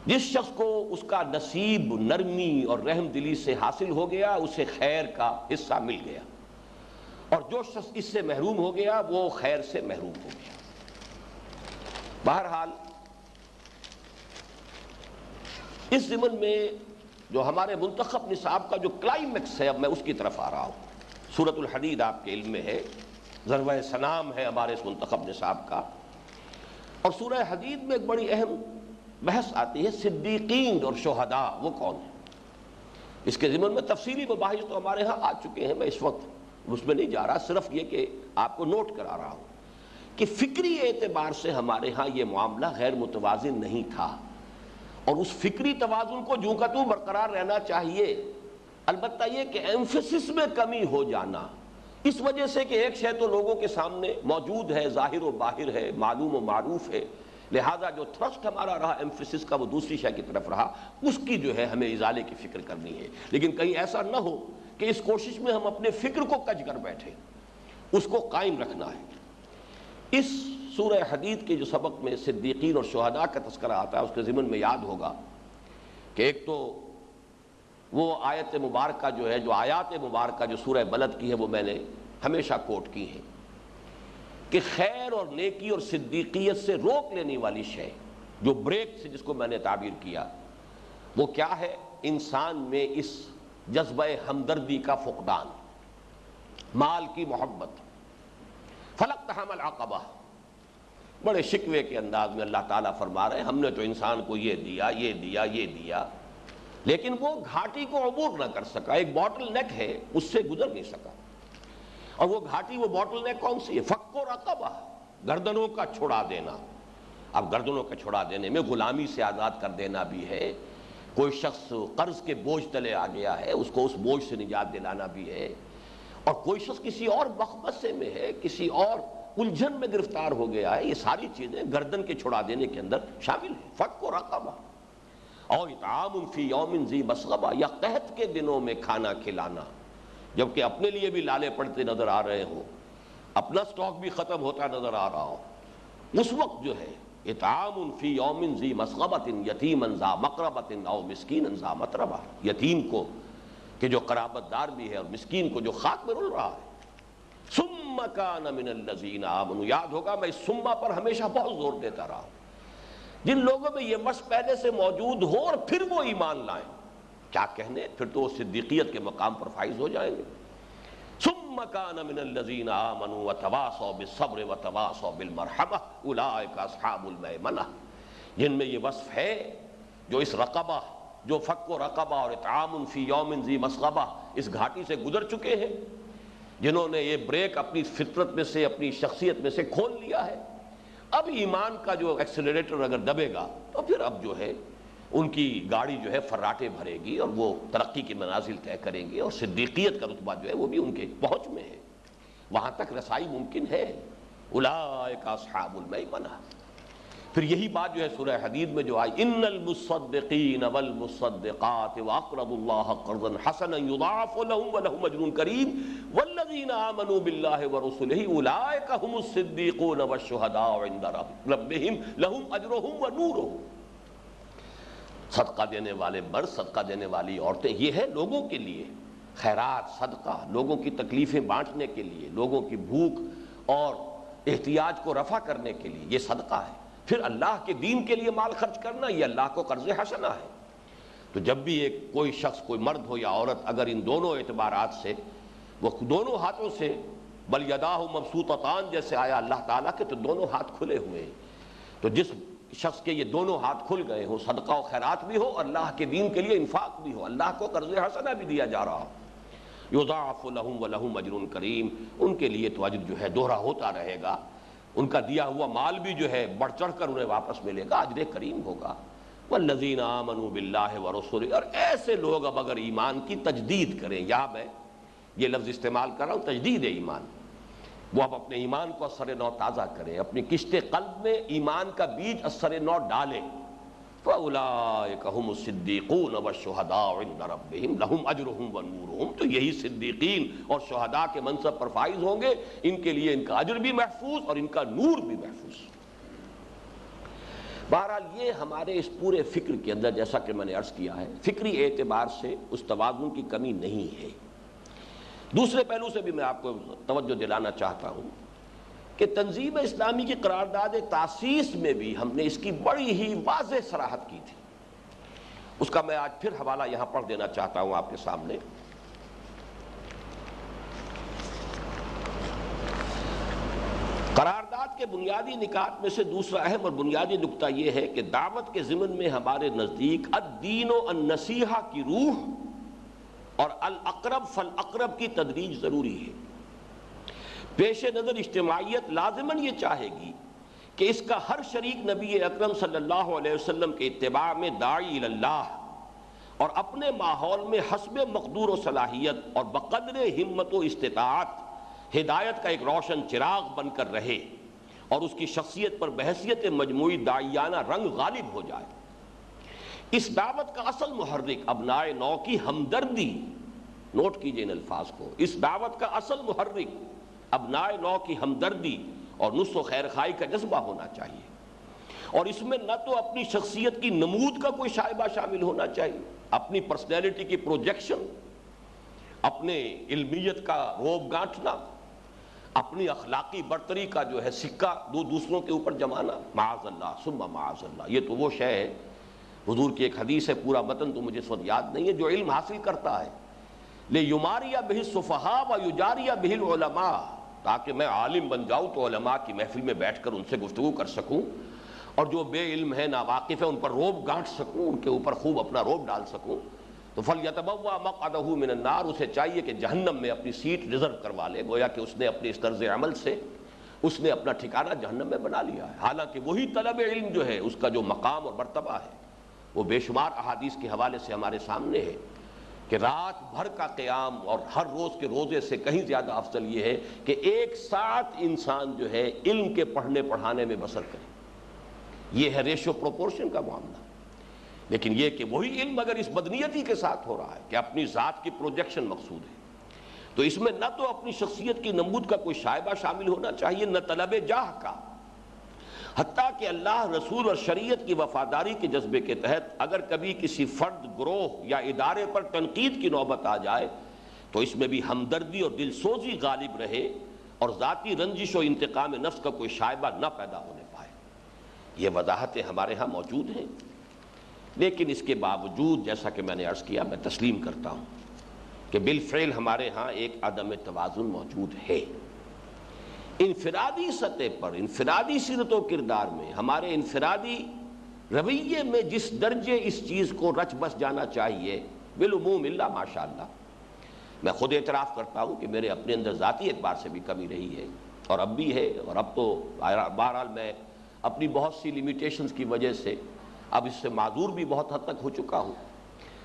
جس شخص کو اس کا نصیب نرمی اور رحم دلی سے حاصل ہو گیا اسے خیر کا حصہ مل گیا، اور جو شخص اس سے محروم ہو گیا وہ خیر سے محروم ہو گیا۔ بہرحال اس ضمن میں جو ہمارے منتخب نصاب کا جو کلائمیکس ہے، اب میں اس کی طرف آ رہا ہوں۔ سورۃ الحدید آپ کے علم میں ہے، ضربۂ سنام ہے ہمارے اس منتخب نصاب کا، اور سورہ حدید میں ایک بڑی اہم بحث آتی ہے، صدیقین اور شہداء وہ کون ہیں۔ اس کے ضمن میں تفصیلی مباحث تو ہمارے ہاں آ چکے ہیں، میں اس وقت اس میں نہیں جا رہا، صرف یہ کہ آپ کو نوٹ کرا رہا ہوں کہ فکری اعتبار سے ہمارے ہاں یہ معاملہ غیر متوازن نہیں تھا، اور اس فکری توازن کو جوں کا توں برقرار رہنا چاہیے۔ البتہ یہ کہ ایمفیسس میں کمی ہو جانا اس وجہ سے کہ ایک شے تو لوگوں کے سامنے موجود ہے، ظاہر و باہر ہے، معلوم و معروف ہے، لہذا جو تھرسٹ ہمارا رہا ایمفیسس کا وہ دوسری شے کی طرف رہا، اس کی جو ہے ہمیں ازالے کی فکر کرنی ہے۔ لیکن کہیں ایسا نہ ہو کہ اس کوشش میں ہم اپنے فکر کو کج کر بیٹھے، اس کو قائم رکھنا ہے۔ اس سورہ حدید کے جو سبق میں صدیقین اور شہداء کا تذکرہ آتا ہے اس کے ضمن میں یاد ہوگا کہ ایک تو وہ آیت مبارکہ جو ہے، جو آیات مبارکہ جو سورہ بلد کی ہے، وہ میں نے ہمیشہ کوٹ کی ہیں کہ خیر اور نیکی اور صدیقیت سے روک لینے والی شے، جو بریک سے جس کو میں نے تعبیر کیا، وہ کیا ہے؟ انسان میں اس جذبہ ہمدردی کا فقدان، مال کی محبت۔ فلقتحم العقبہ، بڑے شکوے کے انداز میں اللہ تعالیٰ فرما رہے ہیں ہم نے تو انسان کو یہ دیا، یہ دیا، یہ دیا، لیکن وہ گھاٹی کو عبور نہ کر سکا، ایک باٹل نیک ہے، اس سے گزر نہیں سکا۔ اور وہ گھاٹی، وہ باٹل نیک کون سی ہے؟ فک و رقبہ، گردنوں کا چھڑا دینا۔ اب گردنوں کا چھڑا دینے میں غلامی سے آزاد کر دینا بھی ہے، کوئی شخص قرض کے بوجھ تلے آ گیا ہے اس کو اس بوجھ سے نجات دلانا بھی ہے، اور کوئی شخص کسی اور مخمصے میں ہے، کسی اور الجھن میں گرفتار ہو گیا ہے، یہ ساری چیزیں گردن کے چھڑا دینے کے اندر شامل ہیں۔ فک و رقبہ، اور اطعام فی یوم ذی مسغبہ، یا قحط کے دنوں میں کھانا کھلانا، جبکہ اپنے لیے بھی لالے پڑتے نظر آ رہے ہوں، اپنا سٹاک بھی ختم ہوتا نظر آ رہا ہو، اس وقت جو ہے اطعام فی یوم ذی مسغبۃ یتیما ذا مقربۃ او مسکینا ذا متربہ، یتیم کو کہ جو قرابت دار بھی ہے اور مسکین کو جو خاک میں رل رہا ہے۔ ثم کان من الذین آمنوا، یاد ہوگا میں اس ثم پر ہمیشہ بہت زور دیتا رہا ہوں، جن لوگوں میں یہ وصف پہلے سے موجود ہو اور پھر وہ ایمان لائیں، کیا کہنے، پھر تو وہ صدیقیت کے مقام پر فائز ہو جائیں گے۔ ثم کان من الذین آمنوا وتواصوا بالصبر وتواصوا بالمرحمہ اولئک اصحاب المیمنہ، جن میں یہ وصف ہے جو اس رقبہ، جو فک و رقبہ اور اطعام فی یوم ذی مسغبہ، اس گھاٹی سے گزر چکے ہیں، جنہوں نے یہ بریک اپنی فطرت میں سے، اپنی شخصیت میں سے کھول لیا ہے۔ اب ایمان کا جو ایکسلریٹر اگر دبے گا تو پھر اب جو ہے ان کی گاڑی جو ہے فراٹے بھرے گی اور وہ ترقی کی منازل طے کریں گے، اور صدیقیت کا رتبہ جو ہے وہ بھی ان کے پہنچ میں ہے، وہاں تک رسائی ممکن ہے۔ اولئک اصحاب المیمنہ۔ پھر یہی بات جو ہے سورہ حدید میں جو آئی، ان المصدقین والمصدقات واقرضوا اللہ قرضا حسنا یضاعف لهم ولهم اجر کریم والذین آمنوا باللہ ورسلہ اولئک هم الصدیقون والشہداء عند ربہم لهم اجرہم ونورہم۔ صدقہ دینے والے مرد، صدقہ دینے والی عورتیں، یہ ہے لوگوں کے لیے خیرات، صدقہ، لوگوں کی تکلیفیں بانٹنے کے لیے، لوگوں کی بھوک اور احتیاج کو رفع کرنے کے لیے، یہ صدقہ ہے۔ پھر اللہ کے دین کے لیے مال خرچ کرنا یہ اللہ کو قرض حسنہ ہے۔ تو جب بھی ایک کوئی شخص، کوئی مرد ہو یا عورت، اگر ان دونوں اعتبارات سے وہ دونوں ہاتھوں سے بل یداہ مبسوطتان جیسے آیا اللہ تعالیٰ کے، تو دونوں ہاتھ کھلے ہوئے ہیں، تو جس شخص کے یہ دونوں ہاتھ کھل گئے ہو، صدقہ و خیرات بھی ہو اور اللہ کے دین کے لیے انفاق بھی ہو، اللہ کو قرض حسنہ بھی دیا جا رہا ہو، یضاعف لہم ولہم اجر کریم، ان کے لیے تو اجر جو ہے دوہرا ہوتا رہے گا، ان کا دیا ہوا مال بھی جو ہے بڑھ چڑھ کر انہیں واپس ملے گا، اجر کریم ہوگا۔ والذین آمنوا باللہ ورسولہ، اور ایسے لوگ اب اگر ایمان کی تجدید کریں، یہاں میں یہ لفظ استعمال کر رہا ہوں، تجدید ایمان، وہ اب اپنے ایمان کو اثر نو تازہ کریں، اپنی کشت قلب میں ایمان کا بیج اثر نو ڈالیں، فَأُولَٰئِكَ هُمُ الصِّدِّيقُونَ وَالشُّهَدَاءُ عِندَ رَبِّهِمْ لَهُمْ أَجْرُهُمْ وَنُورُهُمْ، تو یہی صدیقین اور شہداء کے منصب پر فائز ہوں گے، ان کے لیے ان کا اجر بھی محفوظ اور ان کا نور بھی محفوظ۔ بہرحال یہ ہمارے اس پورے فکر کے اندر، جیسا کہ میں نے عرض کیا ہے، فکری اعتبار سے اس توازن کی کمی نہیں ہے۔ دوسرے پہلو سے بھی میں آپ کو توجہ دلانا چاہتا ہوں کہ تنظیم اسلامی کی قرارداد تاسیس میں بھی ہم نے اس کی بڑی ہی واضح صراحت کی تھی، اس کا میں آج پھر حوالہ یہاں پڑھ دینا چاہتا ہوں آپ کے سامنے۔ قرارداد کے بنیادی نکات میں سے دوسرا اہم اور بنیادی نکتہ یہ ہے کہ دعوت کے ضمن میں ہمارے نزدیک الدین و النصیحہ کی روح اور الاقرب فالاقرب کی تدریج ضروری ہے۔ پیش نظر اجتماعیت لازماً یہ چاہے گی کہ اس کا ہر شریک نبی اکرم صلی اللہ علیہ وسلم کے اتباع میں داعی اللہ اور اپنے ماحول میں حسب مقدور و صلاحیت اور بقدر ہمت و استطاعت ہدایت کا ایک روشن چراغ بن کر رہے اور اس کی شخصیت پر بحیثیت مجموعی داعیانہ رنگ غالب ہو جائے۔ اس دعوت کا اصل محرک ابنائے نو کی ہمدردی، نوٹ کیجئے ان الفاظ کو، اس دعوت کا اصل محرک ابنائے نو کی ہمدردی اور نصح و خیر خواہی کا جذبہ ہونا چاہیے، اور اس میں نہ تو اپنی شخصیت کی نمود کا کوئی شائبہ شامل ہونا چاہیے، اپنی پرسنالٹی کی پروجیکشن، اپنے علمیت کا روب گانٹھنا، اپنی اخلاقی برتری کا جو ہے سکہ دوسروں کے اوپر جمانا، معاذ اللہ ثم معاذ اللہ۔ یہ تو وہ شے ہے، حضور کی ایک حدیث ہے، پورا متن تو مجھے اس وقت یاد نہیں ہے، جو علم حاصل کرتا ہے لِيُمَارِيَ بِهِ الصُّفَحَاءَ وَيُجَارِيَ بِهِ الْعُلَمَاءَ، تاکہ میں عالم بن جاؤں تو علماء کی محفل میں بیٹھ کر ان سے گفتگو کر سکوں، اور جو بے علم ہے، ناواقف ہے، ان پر روب گانٹ سکوں، ان کے اوپر خوب اپنا روب ڈال سکوں۔ تو فَلْيَتَبَوَّأْ مَقْعَدَهُ مِنَ النَّارِ، اسے چاہیے کہ جہنم میں اپنی سیٹ ریزرو کروا لے، گویا کہ اس نے اپنے اس طرز عمل سے اس نے اپنا ٹھکانہ جہنم میں بنا لیا ہے۔ حالانکہ وہی طلب علم جو ہے، اس کا جو مقام اور مرتبہ ہے، وہ بے شمار احادیث کے حوالے سے ہمارے سامنے ہے کہ رات بھر کا قیام اور ہر روز کے روزے سے کہیں زیادہ افضل یہ ہے کہ ایک ساتھ انسان جو ہے علم کے پڑھنے پڑھانے میں بسر کرے۔ یہ ہے ریشو پروپورشن کا معاملہ۔ لیکن یہ کہ وہی علم اگر اس بدنیتی کے ساتھ ہو رہا ہے کہ اپنی ذات کی پروجیکشن مقصود ہے، تو اس میں نہ تو اپنی شخصیت کی نمود کا کوئی شائبہ شامل ہونا چاہیے، نہ طلب جاہ کا۔ حتیٰ کہ اللہ، رسول اور شریعت کی وفاداری کے جذبے کے تحت اگر کبھی کسی فرد، گروہ یا ادارے پر تنقید کی نوبت آ جائے تو اس میں بھی ہمدردی اور دل سوزی غالب رہے اور ذاتی رنجش و انتقام نفس کا کوئی شائبہ نہ پیدا ہونے پائے۔ یہ وضاحتیں ہمارے ہاں موجود ہیں، لیکن اس کے باوجود جیسا کہ میں نے عرض کیا، میں تسلیم کرتا ہوں کہ بالفعل ہمارے ہاں ایک عدم توازن موجود ہے۔ انفرادی سطح پر، انفرادی سیرت و کردار میں، ہمارے انفرادی رویے میں جس درجے اس چیز کو رچ بس جانا چاہیے، بالعموم اللہ ماشاءاللہ، میں خود اعتراف کرتا ہوں کہ میرے اپنے اندر ذاتی اعتبار سے بھی کمی رہی ہے اور اب بھی ہے، اور اب تو بہرحال میں اپنی بہت سی لیمیٹیشنز کی وجہ سے اب اس سے معذور بھی بہت حد تک ہو چکا ہوں،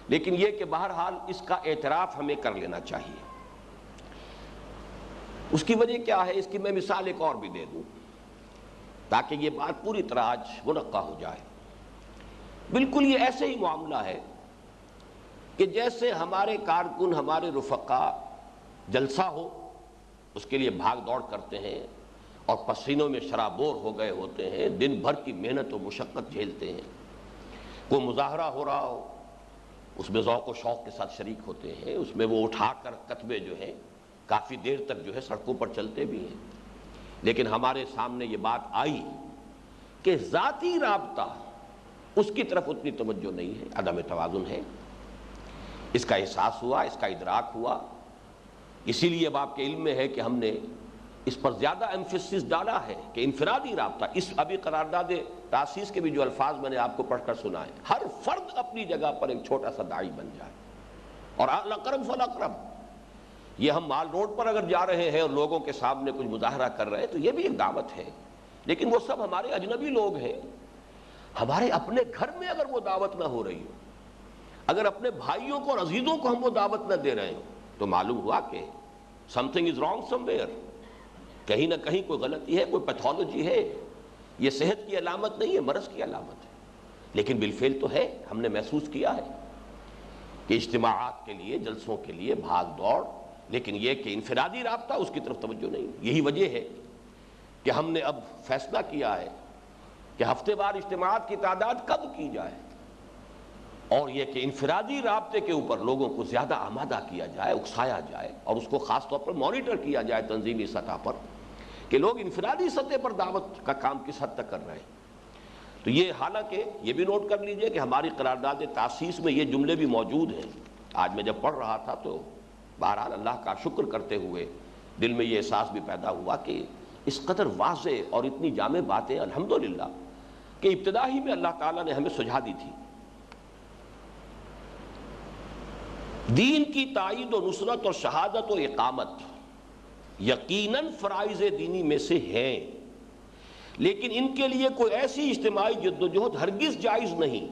لیکن یہ کہ بہرحال اس کا اعتراف ہمیں کر لینا چاہیے۔ اس کی وجہ کیا ہے؟ اس کی میں مثال ایک اور بھی دے دوں تاکہ یہ بات پوری طرح آج منقع ہو جائے۔ بالکل یہ ایسے ہی معاملہ ہے کہ جیسے ہمارے کارکن، ہمارے رفقا جلسہ ہو اس کے لیے بھاگ دوڑ کرتے ہیں اور پسینوں میں شرابور ہو گئے ہوتے ہیں، دن بھر کی محنت و مشقت جھیلتے ہیں، کوئی مظاہرہ ہو رہا ہو اس میں ذوق و شوق کے ساتھ شریک ہوتے ہیں، اس میں وہ اٹھا کر کتبے جو ہیں کافی دیر تک جو ہے سڑکوں پر چلتے بھی ہیں۔ لیکن ہمارے سامنے یہ بات آئی کہ ذاتی رابطہ اس کی طرف اتنی توجہ نہیں ہے، عدم توازن ہے، اس کا احساس ہوا، اس کا ادراک ہوا۔ اسی لیے اب آپ کے علم میں ہے کہ ہم نے اس پر زیادہ ایمفیسس ڈالا ہے کہ انفرادی رابطہ، اس ابھی قرارداد تاسیس کے بھی جو الفاظ میں نے آپ کو پڑھ کر سنا ہے، ہر فرد اپنی جگہ پر ایک چھوٹا سا داعی بن جائے، اور الاقرب فالاقرب۔ یہ ہم مال روڈ پر اگر جا رہے ہیں اور لوگوں کے سامنے کچھ مظاہرہ کر رہے ہیں تو یہ بھی ایک دعوت ہے، لیکن وہ سب ہمارے اجنبی لوگ ہیں۔ ہمارے اپنے گھر میں اگر وہ دعوت نہ ہو رہی ہو، اگر اپنے بھائیوں کو اور عزیزوں کو ہم وہ دعوت نہ دے رہے ہوں، تو معلوم ہوا کہ something is wrong somewhere، کہیں نہ کہیں کوئی غلطی ہے، کوئی پیتھولوجی ہے۔ یہ صحت کی علامت نہیں ہے، مرض کی علامت ہے، لیکن بالفعل تو ہے۔ ہم نے محسوس کیا ہے کہ اجتماعات کے لیے، جلسوں کے لیے بھاگ دوڑ، لیکن یہ کہ انفرادی رابطہ اس کی طرف توجہ نہیں۔ یہی وجہ ہے کہ ہم نے اب فیصلہ کیا ہے کہ ہفتے وار اجتماعات کی تعداد کم کی جائے، اور یہ کہ انفرادی رابطے کے اوپر لوگوں کو زیادہ آمادہ کیا جائے، اکسایا جائے، اور اس کو خاص طور پر مانیٹر کیا جائے تنظیمی سطح پر کہ لوگ انفرادی سطح پر دعوت کا کام کس حد تک کر رہے ہیں۔ تو یہ حالانکہ یہ بھی نوٹ کر لیجئے کہ ہماری قرارداد تاسیس میں یہ جملے بھی موجود ہیں۔ آج میں جب پڑھ رہا تھا تو بہرحال اللہ کا شکر کرتے ہوئے دل میں یہ احساس بھی پیدا ہوا کہ اس قدر واضح اور اتنی جامع باتیں الحمدللہ کہ ابتدا ہی میں اللہ تعالیٰ نے ہمیں سجھا دی تھی۔ دین کی تائید و نصرت اور شہادت و اقامت یقیناً فرائض دینی میں سے ہیں، لیکن ان کے لیے کوئی ایسی اجتماعی جدوجہد ہرگز جائز نہیں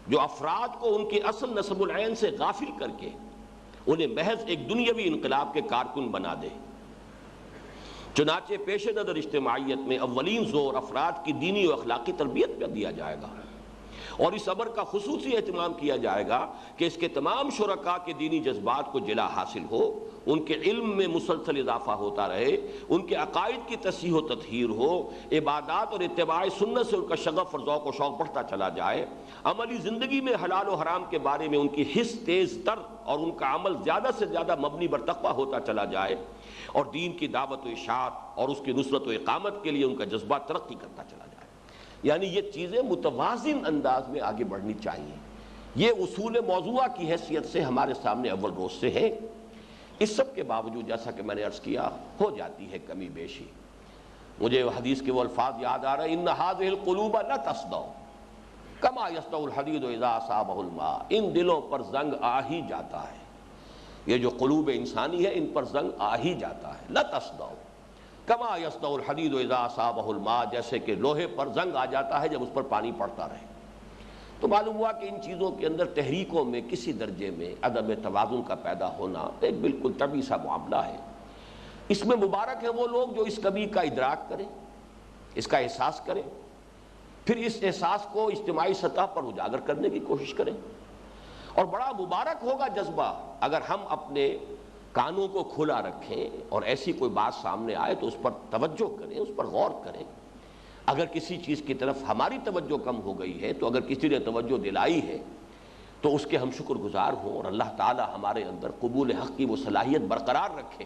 جو افراد کو ان کے اصل نسب العین سے غافل کر کے انہیں محض ایک دنیاوی انقلاب کے کارکن بنا دے۔ چنانچہ پیش نظر اجتماعیت میں اولین زور افراد کی دینی و اخلاقی تربیت پہ دیا جائے گا، اور اس امر کا خصوصی اہتمام کیا جائے گا کہ اس کے تمام شرکاء کے دینی جذبات کو جلا حاصل ہو، ان کے علم میں مسلسل اضافہ ہوتا رہے، ان کے عقائد کی تصحیح و تطہیر ہو، عبادات اور اتباع سنت سے ان کا شغف اور ذوق و شوق بڑھتا چلا جائے، عملی زندگی میں حلال و حرام کے بارے میں ان کی حس تیز تر اور ان کا عمل زیادہ سے زیادہ مبنی بر تقویٰ ہوتا چلا جائے، اور دین کی دعوت و اشاعت اور اس کی نصرت و اقامت کے لیے ان کا جذبہ ترقی کرتا چلا جائے۔ یعنی یہ چیزیں متوازن انداز میں آگے بڑھنی چاہیے۔ یہ اصول موضوعہ کی حیثیت سے ہمارے سامنے اول روز سے ہے۔ اس سب کے باوجود جیسا کہ میں نے عرض کیا، ہو جاتی ہے کمی بیشی۔ مجھے حدیث کے وہ الفاظ یاد آ رہے ہیں، ان هذه القلوب لا تصدع كما يصدع الحديد اذا اصابه الماء۔ ان دلوں پر زنگ آ ہی جاتا ہے، یہ جو قلوب انسانی ہے ان پر زنگ آ ہی جاتا ہے۔ لا تصدع كما يصدع الحديد اذا اصابه الماء، جیسے کہ لوہے پر زنگ آ جاتا ہے جب اس پر پانی پڑتا رہے۔ تو معلوم ہوا کہ ان چیزوں کے اندر تحریکوں میں کسی درجے میں عدم توازن کا پیدا ہونا ایک بالکل طبیعی سا معاملہ ہے۔ اس میں مبارک ہے وہ لوگ جو اس کمی کا ادراک کریں، اس کا احساس کریں، پھر اس احساس کو اجتماعی سطح پر اجاگر کرنے کی کوشش کریں۔ اور بڑا مبارک ہوگا جذبہ اگر ہم اپنے کانوں کو کھلا رکھیں اور ایسی کوئی بات سامنے آئے تو اس پر توجہ کریں، اس پر غور کریں۔ اگر کسی چیز کی طرف ہماری توجہ کم ہو گئی ہے تو اگر کسی نے توجہ دلائی ہے تو اس کے ہم شکر گزار ہوں، اور اللہ تعالی ہمارے اندر قبول حق کی وہ صلاحیت برقرار رکھے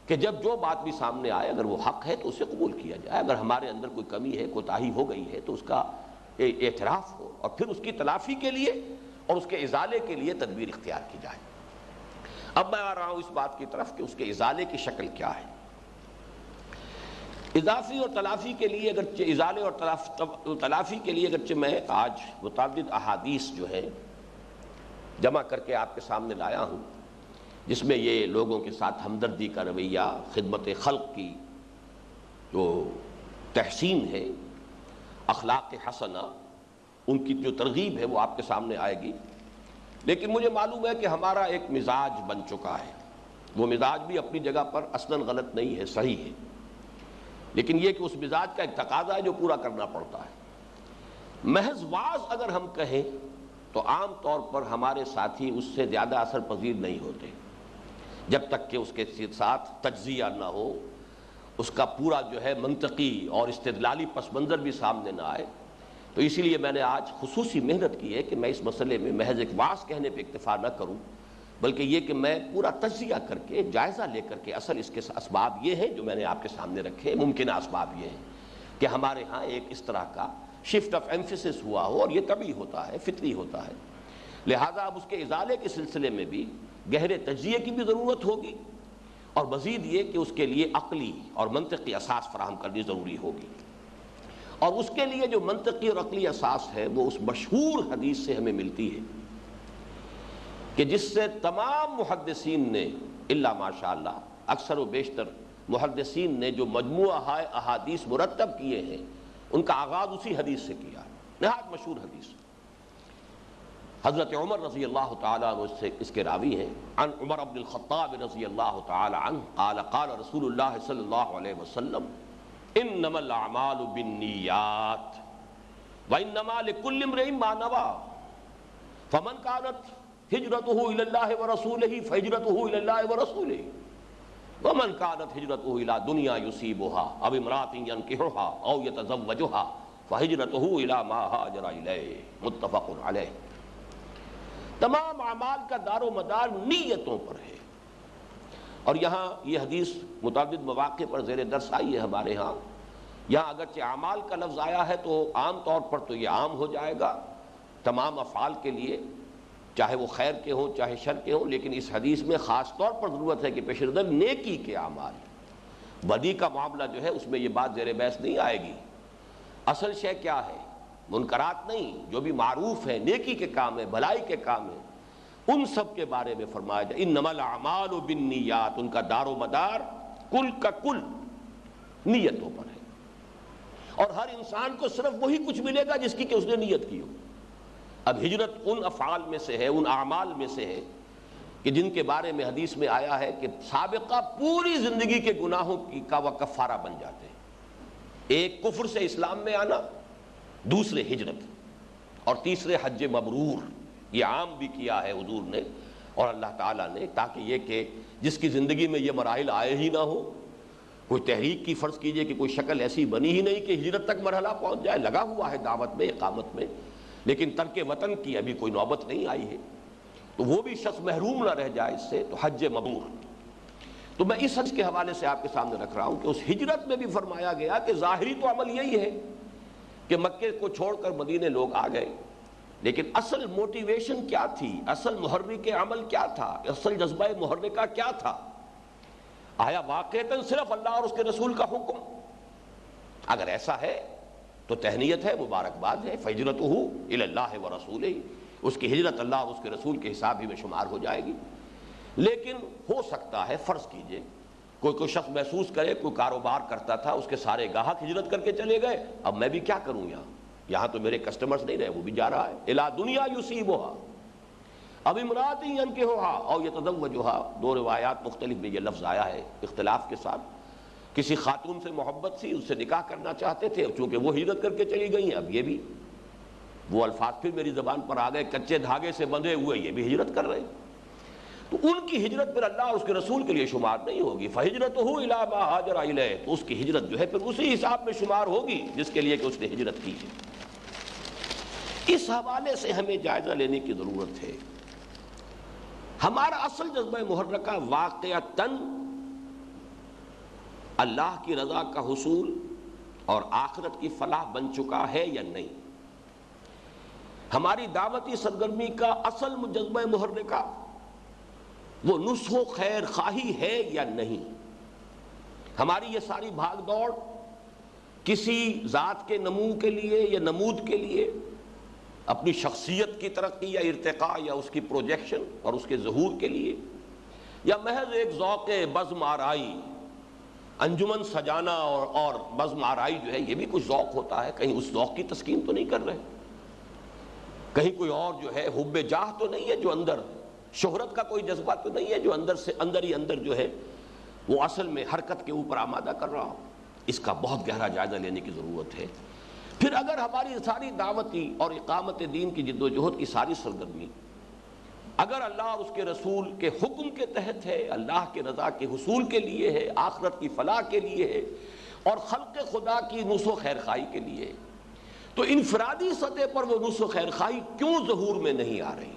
کہ جب جو بات بھی سامنے آئے اگر وہ حق ہے تو اسے قبول کیا جائے، اگر ہمارے اندر کوئی کمی ہے، کوتاہی ہو گئی ہے تو اس کا اعتراف ہو، اور پھر اس کی تلافی کے لیے اور اس کے ازالے کے لیے تدبیر اختیار کی جائے۔ اب میں آ رہا ہوں اس بات کی طرف کہ اس کے ازالے کی شکل کیا ہے۔ اضافی اور تلافی کے لیے اگرچہ ازالے اور تلافی کے لیے اگرچہ میں آج متعدد احادیث جو ہیں جمع کر کے آپ کے سامنے لایا ہوں، جس میں یہ لوگوں کے ساتھ ہمدردی کا رویہ، خدمت خلق کی جو تحسین ہے، اخلاق حسنہ، ان کی جو ترغیب ہے وہ آپ کے سامنے آئے گی، لیکن مجھے معلوم ہے کہ ہمارا ایک مزاج بن چکا ہے۔ وہ مزاج بھی اپنی جگہ پر اصلاً غلط نہیں ہے، صحیح ہے، لیکن یہ کہ اس مزاج کا ایک تقاضا ہے جو پورا کرنا پڑتا ہے۔ محض واعظ اگر ہم کہیں تو عام طور پر ہمارے ساتھی اس سے زیادہ اثر پذیر نہیں ہوتے جب تک کہ اس کے ساتھ تجزیہ نہ ہو، اس کا پورا جو ہے منطقی اور استدلالی پس منظر بھی سامنے نہ آئے۔ تو اسی لیے میں نے آج خصوصی محنت کی ہے کہ میں اس مسئلے میں محض ایک واعظ کہنے پہ اکتفا نہ کروں، بلکہ یہ کہ میں پورا تجزیہ کر کے، جائزہ لے کر کے، اصل اس کے اسباب یہ ہیں جو میں نے آپ کے سامنے رکھے، ممکنہ اسباب یہ ہیں کہ ہمارے ہاں ایک اس طرح کا شفٹ آف ایمفیسس ہوا ہو، اور یہ طبعی ہوتا ہے، فطری ہوتا ہے. لہذا اب اس کے ازالے کے سلسلے میں بھی گہرے تجزیے کی بھی ضرورت ہوگی، اور مزید یہ کہ اس کے لیے عقلی اور منطقی اساس فراہم کرنی ضروری ہوگی. اور اس کے لیے جو منطقی اور عقلی اساس ہے وہ اس مشہور حدیث سے ہمیں ملتی ہے کہ جس سے تمام محدثین نے الا ماشاء اللہ اکثر و بیشتر محدثین نے جو مجموعہ احادیث مرتب کیے ہیں ان کا آغاز اسی حدیث سے کیا ہے. نہایت مشہور حدیث. حضرت عمر رضی اللہ تعالیٰ عنہ اس کے راوی ہیں. عن عمر بن الخطاب رضی اللہ تعالیٰ عنہ قال قال رسول اللہ صلی اللہ علیہ وسلم انما الاعمال بالنیات وانما لكل امرئ ما نوى فمن كانت ہجرته الى الله ورسوله فهجرته الى الله ورسوله ومن كانت هجرته الى دنيا يصيبها او امرأة ينكحها او يتزوجها فهجرته الى ما هاجر اليه متفق عليه. تمام اعمال کا دار و مدار نیتوں پر ہے. اور یہاں یہ حدیث متعدد مواقع پر زیر درس آئی ہے ہمارے ہاں. یہاں اگرچہ اعمال کا لفظ آیا ہے تو عام طور پر تو یہ عام ہو جائے گا تمام افعال کے لیے، چاہے وہ خیر کے ہوں چاہے شر کے ہوں، لیکن اس حدیث میں خاص طور پر ضرورت ہے کہ پیش نظر نیکی کے اعمال. بدی کا معاملہ جو ہے اس میں یہ بات زیر بحث نہیں آئے گی. اصل شے کیا ہے؟ منکرات نہیں، جو بھی معروف ہے، نیکی کے کام ہے، بھلائی کے کام ہے، ان سب کے بارے میں فرمایا جائے انما الاعمال بالنیات. ان کا دار و مدار کل کا کل نیتوں پر ہے، اور ہر انسان کو صرف وہی کچھ ملے گا جس کی کہ اس نے نیت کی ہو. اب ہجرت ان افعال میں سے ہے، ان اعمال میں سے ہے کہ جن کے بارے میں حدیث میں آیا ہے کہ سابقہ پوری زندگی کے گناہوں کا وہ کفارہ بن جاتے ہیں. ایک کفر سے اسلام میں آنا، دوسرے ہجرت، اور تیسرے حج مبرور. یہ عام بھی کیا ہے حضور نے اور اللہ تعالیٰ نے، تاکہ یہ کہ جس کی زندگی میں یہ مراحل آئے ہی نہ ہو، کوئی تحریک کی فرض کیجئے کہ کوئی شکل ایسی بنی ہی نہیں کہ ہجرت تک مرحلہ پہنچ جائے. لگا ہوا ہے دعوت میں، اقامت میں، لیکن ترک وطن کی ابھی کوئی نوبت نہیں آئی ہے، تو وہ بھی شخص محروم نہ رہ جائے اس سے. تو حج مبرور. تو میں اس حج کے حوالے سے آپ کے سامنے رکھ رہا ہوں کہ اس ہجرت میں بھی فرمایا گیا کہ ظاہری تو عمل یہی ہے کہ مکے کو چھوڑ کر مدینے لوگ آ گئے، لیکن اصل موٹیویشن کیا تھی؟ اصل محرک عمل کیا تھا؟ اصل جذبہ محرکہ کیا تھا؟ آیا واقعتاً صرف اللہ اور اس کے رسول کا حکم؟ اگر ایسا ہے تو تہنیت ہے، مبارکباد ہے. فہجرتہ الی اللہ ورسولہ، اس کی ہجرت اللہ اور اس کے رسول کے حساب ہی میں شمار ہو جائے گی. لیکن ہو سکتا ہے فرض کیجئے کوئی شخص محسوس کرے، کوئی کاروبار کرتا تھا، اس کے سارے گاہک ہجرت کر کے چلے گئے، اب میں بھی کیا کروں؟ یہاں تو میرے کسٹمرز نہیں رہے، وہ بھی جا رہا ہے. الی دنیا یصیبھا اب امرأۃ ینکحھا او یتزوجھا. دو روایات مختلف میں یہ لفظ آیا ہے اختلاف کے ساتھ. کسی خاتون سے محبت سی، اس سے نکاح کرنا چاہتے تھے، چونکہ وہ ہجرت کر کے چلی گئی ہیں. اب یہ بھی وہ الفاظ پھر میری زبان پر آ گئے، کچے دھاگے سے بندھے ہوئے یہ بھی ہجرت کر رہے ہیں. تو ان کی ہجرت پھر اللہ اور اس کے رسول کے لیے شمار نہیں ہوگی. فہجرتہ الی ما ہاجر الیہ، تو اس کی ہجرت جو ہے پھر اسی حساب میں شمار ہوگی جس کے لیے کہ اس نے ہجرت کی ہے. اس حوالے سے ہمیں جائزہ لینے کی ضرورت ہے. ہمارا اصل جذبہ محرکہ واقعتاً اللہ کی رضا کا حصول اور آخرت کی فلاح بن چکا ہے یا نہیں؟ ہماری دعوتی سرگرمی کا اصل جذبہ محرکہ وہ نصح و خیر خواہی ہے یا نہیں؟ ہماری یہ ساری بھاگ دوڑ کسی ذات کے نمو کے لیے یا نمود کے لیے، اپنی شخصیت کی ترقی یا ارتقاء یا اس کی پروجیکشن اور اس کے ظہور کے لیے، یا محض ایک ذوق بزم آرائی، انجمن سجانا اور بزم آرائی جو ہے یہ بھی کچھ ذوق ہوتا ہے. کہیں اس ذوق کی تسکین تو نہیں کر رہے؟ کہیں کوئی اور جو ہے حب جاہ تو نہیں ہے جو اندر، شہرت کا کوئی جذبہ تو نہیں ہے جو اندر سے اندر ہی اندر جو ہے وہ اصل میں حرکت کے اوپر آمادہ کر رہا ہو؟ اس کا بہت گہرا جائزہ لینے کی ضرورت ہے. پھر اگر ہماری ساری دعوتی اور اقامت دین کی جد و جہد کی ساری سرگرمی اگر اللہ اور اس کے رسول کے حکم کے تحت ہے، اللہ کے رضا کے حصول کے لیے ہے، آخرت کی فلاح کے لیے ہے، اور خلق خدا کی نصح و خیر خواہی کے لیے ہے، تو انفرادی سطح پر وہ نصح و خیر خواہی کیوں ظہور میں نہیں آ رہی؟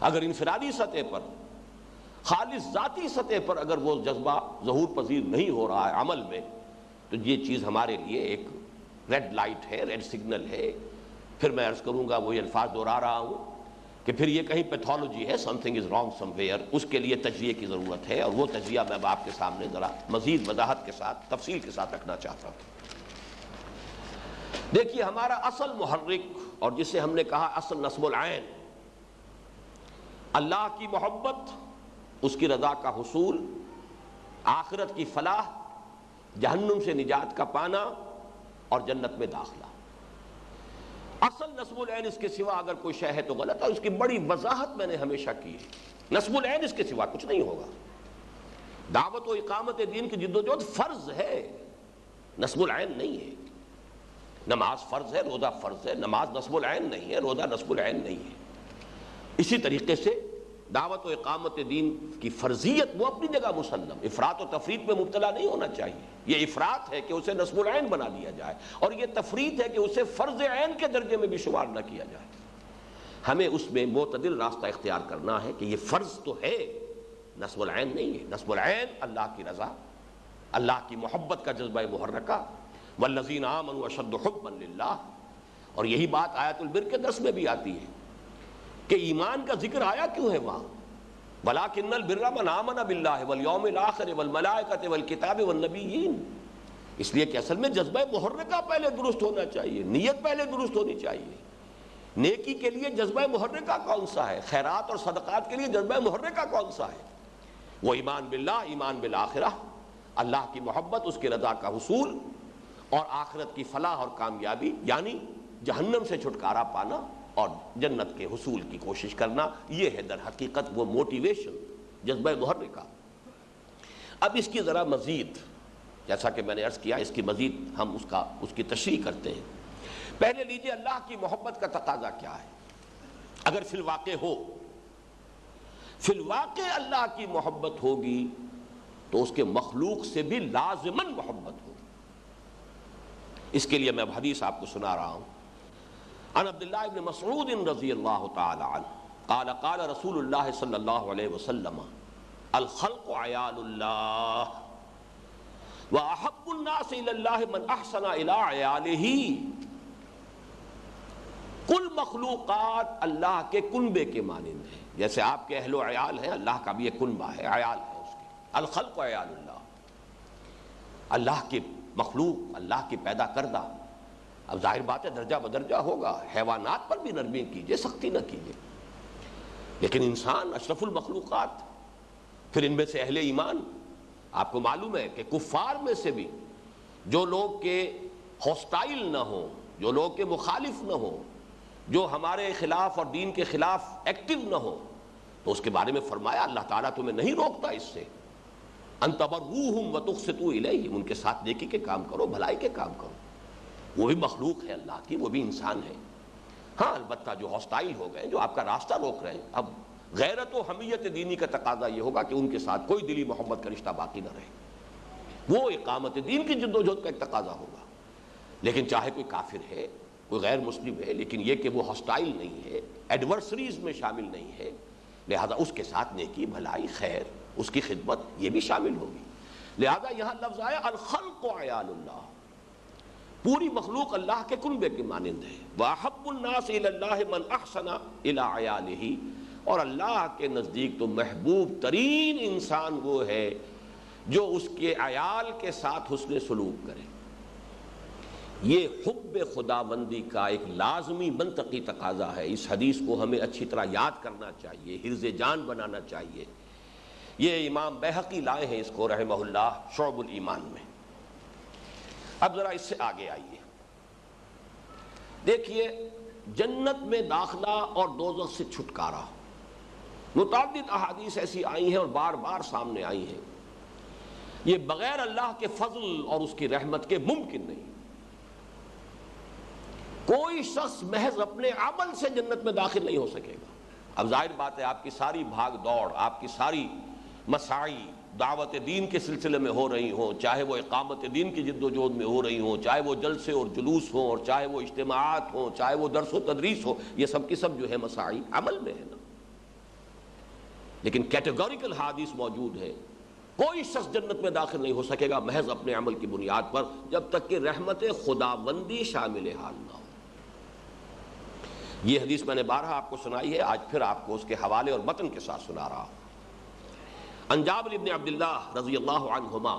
اگر انفرادی سطح پر، خالص ذاتی سطح پر اگر وہ جذبہ ظہور پذیر نہیں ہو رہا ہے عمل میں، تو یہ چیز ہمارے لیے ایک ریڈ لائٹ ہے، ریڈ سگنل ہے۔ پھر میں عرض کروں گا، وہی الفاظ دہرا رہا ہوں کہ پھر یہ کہیں پیتھولوجی ہے، something is wrong somewhere, اس کے لیے تجزیے کی ضرورت ہے، اور وہ تجزیہ میں اب آپ کے سامنے ذرا مزید وضاحت کے ساتھ، تفصیل کے ساتھ رکھنا چاہتا ہوں۔ دیکھیے، ہمارا اصل محرک، اور جسے ہم نے کہا اصل نصب العین، اللہ کی محبت، اس کی رضا کا حصول، آخرت کی فلاح، جہنم سے نجات کا پانا اور جنت میں داخلہ۔ اصل نصب العین، اس کے سوا اگر کوئی شے ہے تو غلط ہے، اس کی بڑی وضاحت میں نے ہمیشہ کی ہے۔ نصب العین اس کے سوا کچھ نہیں ہوگا۔ دعوت و اقامت دین کی جدوجہد فرض ہے، نصب العین نہیں ہے۔ نماز فرض ہے، روزہ فرض ہے، نماز نصب العین نہیں ہے، روزہ نصب العین نہیں ہے۔ اسی طریقے سے دعوت و اقامت دین کی فرضیت وہ اپنی جگہ مسلم، افراط و تفریط میں مبتلا نہیں ہونا چاہیے۔ یہ افراط ہے کہ اسے نصب العین بنا دیا جائے، اور یہ تفریط ہے کہ اسے فرض عین کے درجے میں بھی شمار نہ کیا جائے۔ ہمیں اس میں معتدل راستہ اختیار کرنا ہے کہ یہ فرض تو ہے، نصب العین نہیں ہے۔ نصب العین اللہ کی رضا، اللہ کی محبت کا جذبہ محرکہ، والذین آمنوا اشد حبا للہ، اور یہی بات آیت البر کے درس میں بھی آتی ہے کہ ایمان کا ذکر آیا کیوں ہے وہاں؟ وَلَٰكِنَّ الْبِرَّ مَنْ آمَنَ بِاللَّهِ وَالْيَوْمِ الْآخِرِ وَالْمَلَائِكَةِ وَالْكِتَابِ وَالنَّبِيِّينَ، اس لیے کہ اصل میں جذبہ محرکہ پہلے درست ہونا چاہیے، نیت پہلے درست ہونی چاہیے۔ نیکی کے لیے جذبہ محرکہ کون سا ہے؟ خیرات اور صدقات کے لیے جذبہ محرکہ کون سا ہے؟ وہ ایمان باللہ، ایمان بالآخرہ، اللہ کی محبت، اس کی رضا کا حصول، اور آخرت کی فلاح اور کامیابی، یعنی جہنم سے چھٹکارا پانا اور جنت کے حصول کی کوشش کرنا، یہ ہے در حقیقت وہ موٹیویشن، جذبہ محرکہ۔ اب اس کی ذرا مزید، جیسا کہ میں نے عرض کیا، اس کی مزید ہم اس کی تشریح کرتے ہیں۔ پہلے لیجئے اللہ کی محبت کا تقاضا کیا ہے؟ اگر فی الواقع ہو، فی الواقع اللہ کی محبت ہوگی تو اس کے مخلوق سے بھی لازماً محبت ہوگی۔ اس کے لیے میں اب حدیث آپ کو سنا رہا ہوں۔ عن عبداللہ ابن مسعود رضی اللہ تعالی عنہ قال قال رسول اللہ صلی اللہ علیہ وسلم الخلق عیال اللہ واحب الناس الی اللہ من احسن الی عیالہ۔ کل مخلوقات اللہ کے کنبے کے مانند ہیں، جیسے آپ کے اہل و عیال ہیں، اللہ کا بھی ایک کنبہ ہے، عیال ہے اس کے۔ الخلق عیال اللہ، اللہ کی مخلوق، اللہ کی پیدا کردہ۔ اب ظاہر بات ہے درجہ بدرجہ ہوگا، حیوانات پر بھی نرمی کیجئے، سختی نہ کیجئے، لیکن انسان اشرف المخلوقات۔ پھر ان میں سے اہل ایمان، آپ کو معلوم ہے کہ کفار میں سے بھی جو لوگ کے ہوسٹائل نہ ہوں، جو لوگ کے مخالف نہ ہوں، جو ہمارے خلاف اور دین کے خلاف ایکٹیو نہ ہوں، تو اس کے بارے میں فرمایا اللہ تعالیٰ تمہیں نہیں روکتا اس سے، ان تبروہم وتقسطوا الیہم، ان کے ساتھ نیکی کے کام کرو، بھلائی کے کام کرو۔ وہ بھی مخلوق ہے اللہ کی، وہ بھی انسان ہے۔ ہاں البتہ جو ہاسٹائل ہو گئے، جو آپ کا راستہ روک رہے ہیں، اب غیرت و حمیت دینی کا تقاضا یہ ہوگا کہ ان کے ساتھ کوئی دلی محبت کا رشتہ باقی نہ رہے، وہ اقامت دین کی جد و جہد کا ایک تقاضا ہوگا۔ لیکن چاہے کوئی کافر ہے، کوئی غیر مسلم ہے، لیکن یہ کہ وہ ہاسٹائل نہیں ہے، ایڈورسریز میں شامل نہیں ہے، لہذا اس کے ساتھ نیکی، بھلائی، خیر، اس کی خدمت، یہ بھی شامل ہوگی۔ لہذا یہاں لفظ آیا الخلق عیال اللہ، پوری مخلوق اللہ کے کنبے کے مانند ہے۔ وَأَحَبُّ النَّاسِ إِلَى اللَّهِ مَنْ أَحْسَنَ إِلَىٰ عِيَالِهِ، اور اللہ کے نزدیک تو محبوب ترین انسان وہ ہے جو اس کے عیال کے ساتھ حسن سلوک کرے۔ یہ حب خداوندی کا ایک لازمی منطقی تقاضا ہے۔ اس حدیث کو ہمیں اچھی طرح یاد کرنا چاہیے، حرز جان بنانا چاہیے۔ یہ امام بیہقی لائے ہیں اس کو رحمہ اللہ شعب الایمان میں۔ اب ذرا اس سے آگے آئیے، دیکھیے جنت میں داخلہ اور دوزخ سے چھٹکارا، متعدد احادیث ایسی آئی ہیں اور بار بار سامنے آئی ہیں۔ یہ بغیر اللہ کے فضل اور اس کی رحمت کے ممکن نہیں۔ کوئی شخص محض اپنے عمل سے جنت میں داخل نہیں ہو سکے گا۔ اب ظاہر بات ہے آپ کی ساری بھاگ دوڑ، آپ کی ساری مساعی دعوت دین کے سلسلے میں ہو رہی ہوں، چاہے وہ اقامت دین کی جد و جہد میں ہو رہی ہوں، چاہے وہ جلسے اور جلوس ہوں، اور چاہے وہ اجتماعات ہوں، چاہے وہ درس و تدریس ہو، یہ سب کی سب جو ہے مساعی عمل میں ہے نا۔ لیکن کیٹیگوریکل حدیث موجود ہے، کوئی شخص جنت میں داخل نہیں ہو سکے گا محض اپنے عمل کی بنیاد پر، جب تک کہ رحمت خداوندی شامل حال نہ ہو۔ یہ حدیث میں نے بارہا آپ کو سنائی ہے، آج پھر آپ کو اس کے حوالے اور متن کے ساتھ سنا رہا ہوں۔ عن جابر بن عبداللہ رضی اللہ عنہما،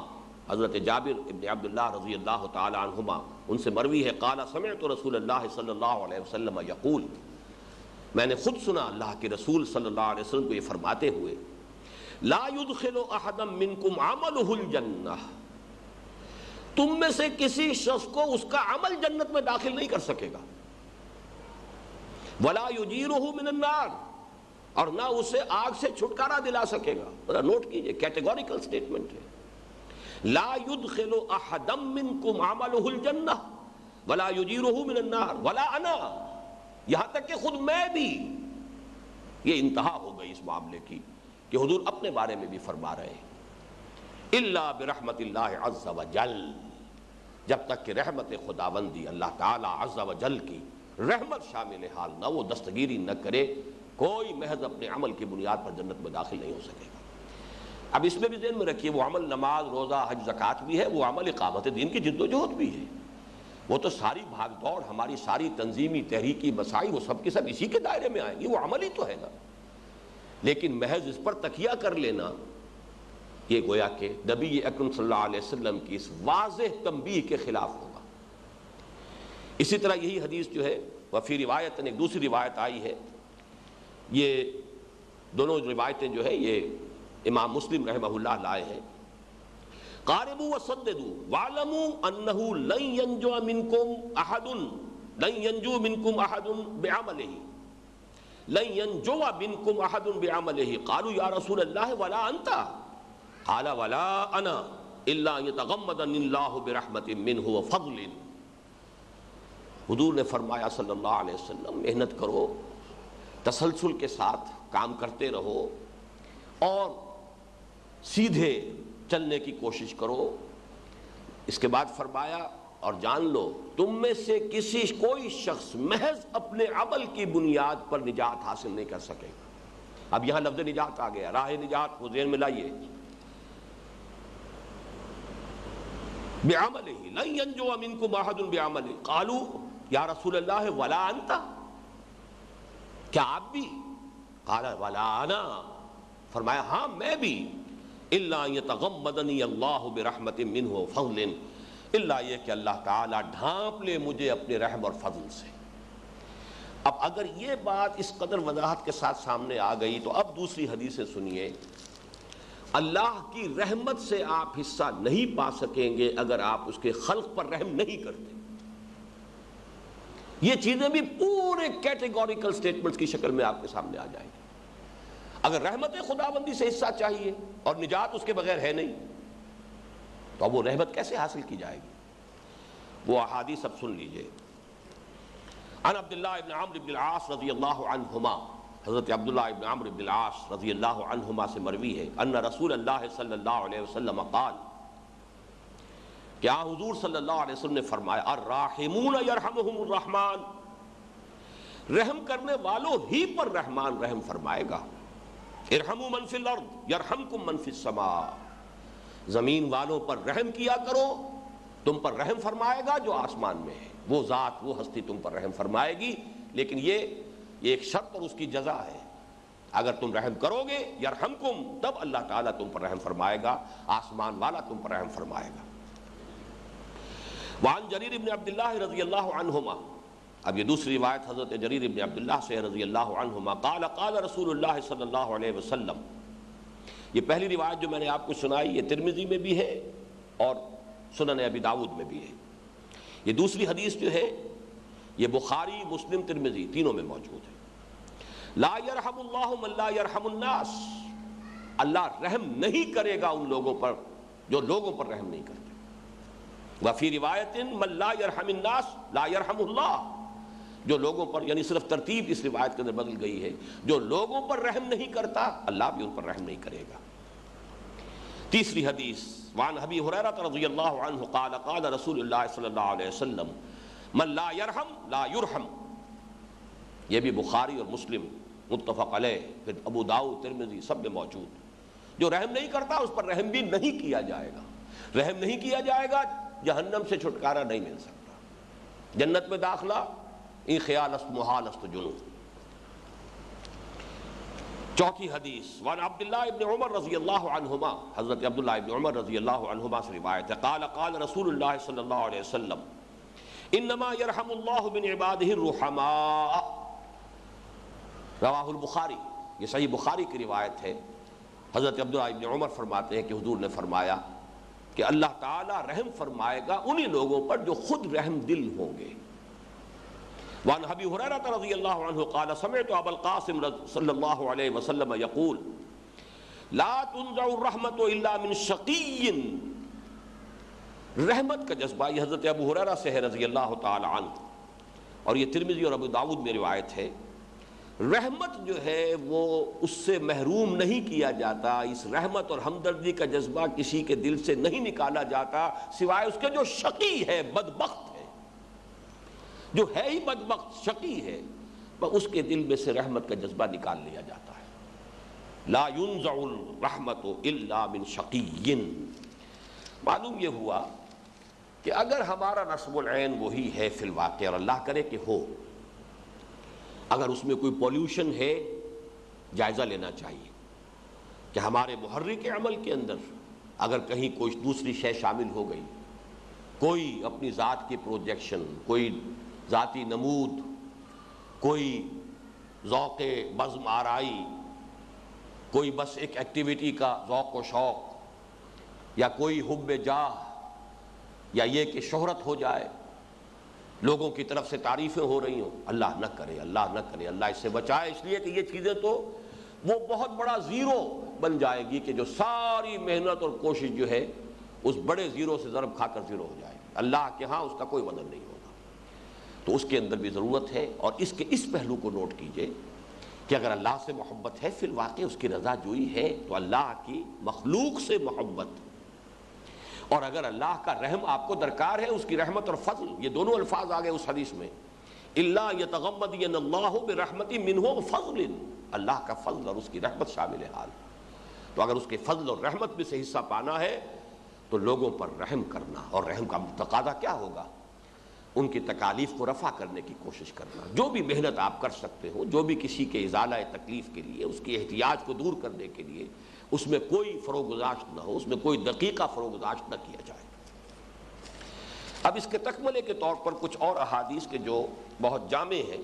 حضرت جابر ابن عبداللہ رضی اللہ تعالی عنہما ان سے مروی ہے، قال سمعت رسول اللہ صلی اللہ علیہ وسلم یقول، میں نے خود سنا اللہ کے رسول صلی اللہ علیہ وسلم کو یہ فرماتے ہوئے، لا يدخل احدا منکم عملہ الجنہ، تم میں سے کسی شخص کو اس کا عمل جنت میں داخل نہیں کر سکے گا، ولا یجیرہ من النار، اور نہ اسے آگ سے چھٹکارا دلا سکے گا۔ ذرا نوٹ کیجئے، کیٹیگوریکل سٹیٹمنٹ ہے، لا يدخل احدا منکم عملہ الجنہ ولا یجیرہ من النار ولا انا، یہاں تک کہ خود میں بھی۔ یہ انتہا ہو گئی اس معاملے کی کہ حضور اپنے بارے میں بھی فرما رہے ہیں، الا برحمت اللہ عز وجل، جب تک کہ رحمت خداوندی اللہ تعالی عز وجل کی رحمت شامل حال نہ وہ دستگیری نہ کرے، کوئی محض اپنے عمل کی بنیاد پر جنت میں داخل نہیں ہو سکے گا۔ اب اس میں بھی ذہن میں رکھیے، وہ عمل نماز روزہ حج زکوٰۃ بھی ہے، وہ عمل اقامت دین کی جد و جہد بھی ہے، وہ تو ساری بھاگ دوڑ، ہماری ساری تنظیمی تحریکی مساعی، وہ سب کے سب اسی کے دائرے میں آئیں گی، وہ عمل ہی تو ہے نا۔ لیکن محض اس پر تکیہ کر لینا، یہ گویا کہ نبی اکرم صلی اللہ علیہ وسلم کی اس واضح تنبیہ کے خلاف ہوگا۔ اسی طرح یہی حدیث جو ہے وفی روایت، ایک دوسری روایت آئی ہے، یہ دونوں روایتیں جو ہے یہ امام مسلم رحمہ اللہ لائے ہیں، قاربوا وسددوا واعلموا انہ لن ینجو منکم احد بعملہ، لن ینجو منکم احد بعملہ، قالوا یا رسول اللہ ولا انت، قال ولا انا الا ان یتغمدنی اللہ برحمت منہ وفضل۔ حضور نے فرمایا صلی اللہ علیہ وسلم، محنت کرو، تسلسل کے ساتھ کام کرتے رہو اور سیدھے چلنے کی کوشش کرو۔ اس کے بعد فرمایا اور جان لو، تم میں سے کوئی شخص محض اپنے عمل کی بنیاد پر نجات حاصل نہیں کر سکے گا۔ اب یہاں لفظ نجات آ گیا، راہ نجات کو ذہن میں لائیے، بعملہ لن ینجو منکم احد بعملہ، قالوا یا رسول اللہ ولا انت، کیا آپ بھی؟ قال ولا انا، فرمایا ہاں میں بھی، الا ان یتغمدنی اللہ برحمت منہ وفضل، الا یہ کہ اللہ تعالی ڈھانپ لے مجھے اپنے رحم اور فضل سے۔ اب اگر یہ بات اس قدر وضاحت کے ساتھ سامنے آ گئی تو اب دوسری حدیثیں سنیے۔ اللہ کی رحمت سے آپ حصہ نہیں پا سکیں گے اگر آپ اس کے خلق پر رحم نہیں کرتے۔ یہ چیزیں بھی پورے کیٹیگوریکل سٹیٹمنٹس کی شکل میں آپ کے سامنے آ جائیں گی۔ اگر رحمت خداوندی سے حصہ چاہیے اور نجات اس کے بغیر ہے نہیں، تو اب وہ رحمت کیسے حاصل کی جائے گی؟ وہ احادیث اب سن لیجئے۔ عن عبداللہ ابن عمرو بن العاص رضی اللہ عنہما، حضرت عبداللہ ابن عمرو بن العاص رضی اللہ عنہما سے مروی ہے، ان رسول اللہ صلی اللہ علیہ وسلم قال، کیا حضور صلی اللہ علیہ وسلم نے فرمایا، الراحمون یرحمہم الرحمن، رحم کرنے والوں ہی پر رحمان رحم فرمائے گا۔ ارحموا من فی الارض یرحمکم من فی السماء، زمین والوں پر رحم کیا کرو، تم پر رحم فرمائے گا جو آسمان میں ہے، وہ ذات وہ ہستی تم پر رحم فرمائے گی۔ لیکن یہ ایک شرط اور اس کی جزا ہے، اگر تم رحم کرو گے یرحمکم، تب اللہ تعالیٰ تم پر رحم فرمائے گا، آسمان والا تم پر رحم فرمائے گا۔ وعن جریر بن عبداللہ رضی اللہ عنہما، اب یہ دوسری روایت حضرت جریر بن عبداللہ سے رضی اللہ عنہما، قال قال رسول اللہ صلی اللہ علیہ وسلم۔ یہ پہلی روایت جو میں نے آپ کو سنائی یہ ترمذی میں بھی ہے اور سنن ابی داؤد میں بھی ہے۔ یہ دوسری حدیث جو ہے یہ بخاری مسلم ترمذی تینوں میں موجود ہے۔ لا یرحم اللہ من لا یرحم الناس، اللہ رحم نہیں کرے گا ان لوگوں پر جو لوگوں پر رحم نہیں کرتے۔ وفی روایت من لا یرحم الناس لا یرحم اللہ، جو لوگوں پر، یعنی صرف ترتیب اس روایت کے اندر بدل گئی ہے، جو لوگوں پر رحم نہیں کرتا اللہ بھی ان پر رحم نہیں کرے گا۔ تیسری حدیث، وعن ابی ہریرہ رضی اللہ عنہ قال قال رسول اللہ صلی اللہ علیہ وسلم من لا یرحم لا یرحم، یہ بھی بخاری اور مسلم متفق علیہ، پھر ابو داؤد ترمذی سب میں موجود۔ جو رحم نہیں کرتا اس پر رحم بھی نہیں کیا جائے گا. رحم نہیں کیا جائے گا، جہنم سے چھٹکارا نہیں مل سکتا. جنت میں داخلہ ان خیال است محال است جنون. چوتھی حدیث وعن عبداللہ ابن عمر رضی اللہ عنہما، حضرت عبداللہ ابن عمر رضی اللہ عنہما سے روایت ہے، قال قال رسول اللہ صلی اللہ علیہ وسلم انما یرحم اللہ من عبادہ الرحماء. رواہ البخاری، یہ صحیح بخاری کی روایت ہے. حضرت عبداللہ ابن عمر فرماتے ہیں کہ حضور نے فرمایا کہ اللہ تعالیٰ رحم فرمائے گا انہی لوگوں پر جو خود رحم دل ہوں گے. وعن ابی ہریرہ رضی اللہ عنہ قال سمعت ابا القاسم صلی اللہ علیہ وسلم یقول لا تنزع الرحمت الا من شقی. رحمت کا جذبہ یہ حضرت ابو ہریرہ سے ہے رضی اللہ تعالی عنہ، اور یہ ترمذی اور ابو داؤد میں روایت ہے. رحمت جو ہے وہ اس سے محروم نہیں کیا جاتا، اس رحمت اور ہمدردی کا جذبہ کسی کے دل سے نہیں نکالا جاتا سوائے اس کے جو شقی ہے، بدبخت ہے، جو ہے ہی بدبخت شقی ہے، اس کے دل میں سے رحمت کا جذبہ نکال لیا جاتا ہے. لا ينزع الرحمت الا من شقی. معلوم یہ ہوا کہ اگر ہمارا نصب العین وہی ہے فی الواقع، اور اللہ کرے کہ ہو، اگر اس میں کوئی پولیوشن ہے جائزہ لینا چاہیے کہ ہمارے محرک عمل کے اندر اگر کہیں کوئی دوسری شے شامل ہو گئی، کوئی اپنی ذات کی پروجیکشن، کوئی ذاتی نمود، کوئی ذوق بزم آرائی، کوئی بس ایک ایکٹیویٹی کا ذوق و شوق، یا کوئی حب جاہ، یا یہ کہ شہرت ہو جائے، لوگوں کی طرف سے تعریفیں ہو رہی ہوں، اللہ نہ کرے، اللہ نہ کرے، اللہ اس سے بچائے. اس لیے کہ یہ چیزیں تو وہ بہت بڑا زیرو بن جائے گی کہ جو ساری محنت اور کوشش جو ہے اس بڑے زیرو سے ضرب کھا کر زیرو ہو جائے گی. اللہ کے ہاں اس کا کوئی وزن نہیں ہوگا. تو اس کے اندر بھی ضرورت ہے. اور اس کے اس پہلو کو نوٹ کیجئے کہ اگر اللہ سے محبت ہے فی الواقع اس کی رضا جوئی ہے، تو اللہ کی مخلوق سے محبت، اور اگر اللہ کا رحم آپ کو درکار ہے، اس کی رحمت اور فضل، یہ دونوں الفاظ آگئے اس حدیث میں، الا یتغمدن اللہ برحمت منہ وفضل، اللہ کا فضل اور اس کی رحمت شامل حال. تو اگر اس کے فضل اور رحمت میں سے حصہ پانا ہے تو لوگوں پر رحم کرنا، اور رحم کا تقاضا کیا ہوگا؟ ان کی تکالیف کو رفع کرنے کی کوشش کرنا. جو بھی محنت آپ کر سکتے ہو، جو بھی کسی کے ازالہ تکلیف کے لیے، اس کی احتیاج کو دور کرنے کے لیے، اس میں کوئی فروگزاشت نہ ہو، اس میں کوئی دقیقہ فروگزاشت نہ کیا جائے. اب اس کے تکملے کے طور پر کچھ اور احادیث کے جو بہت جامع ہیں،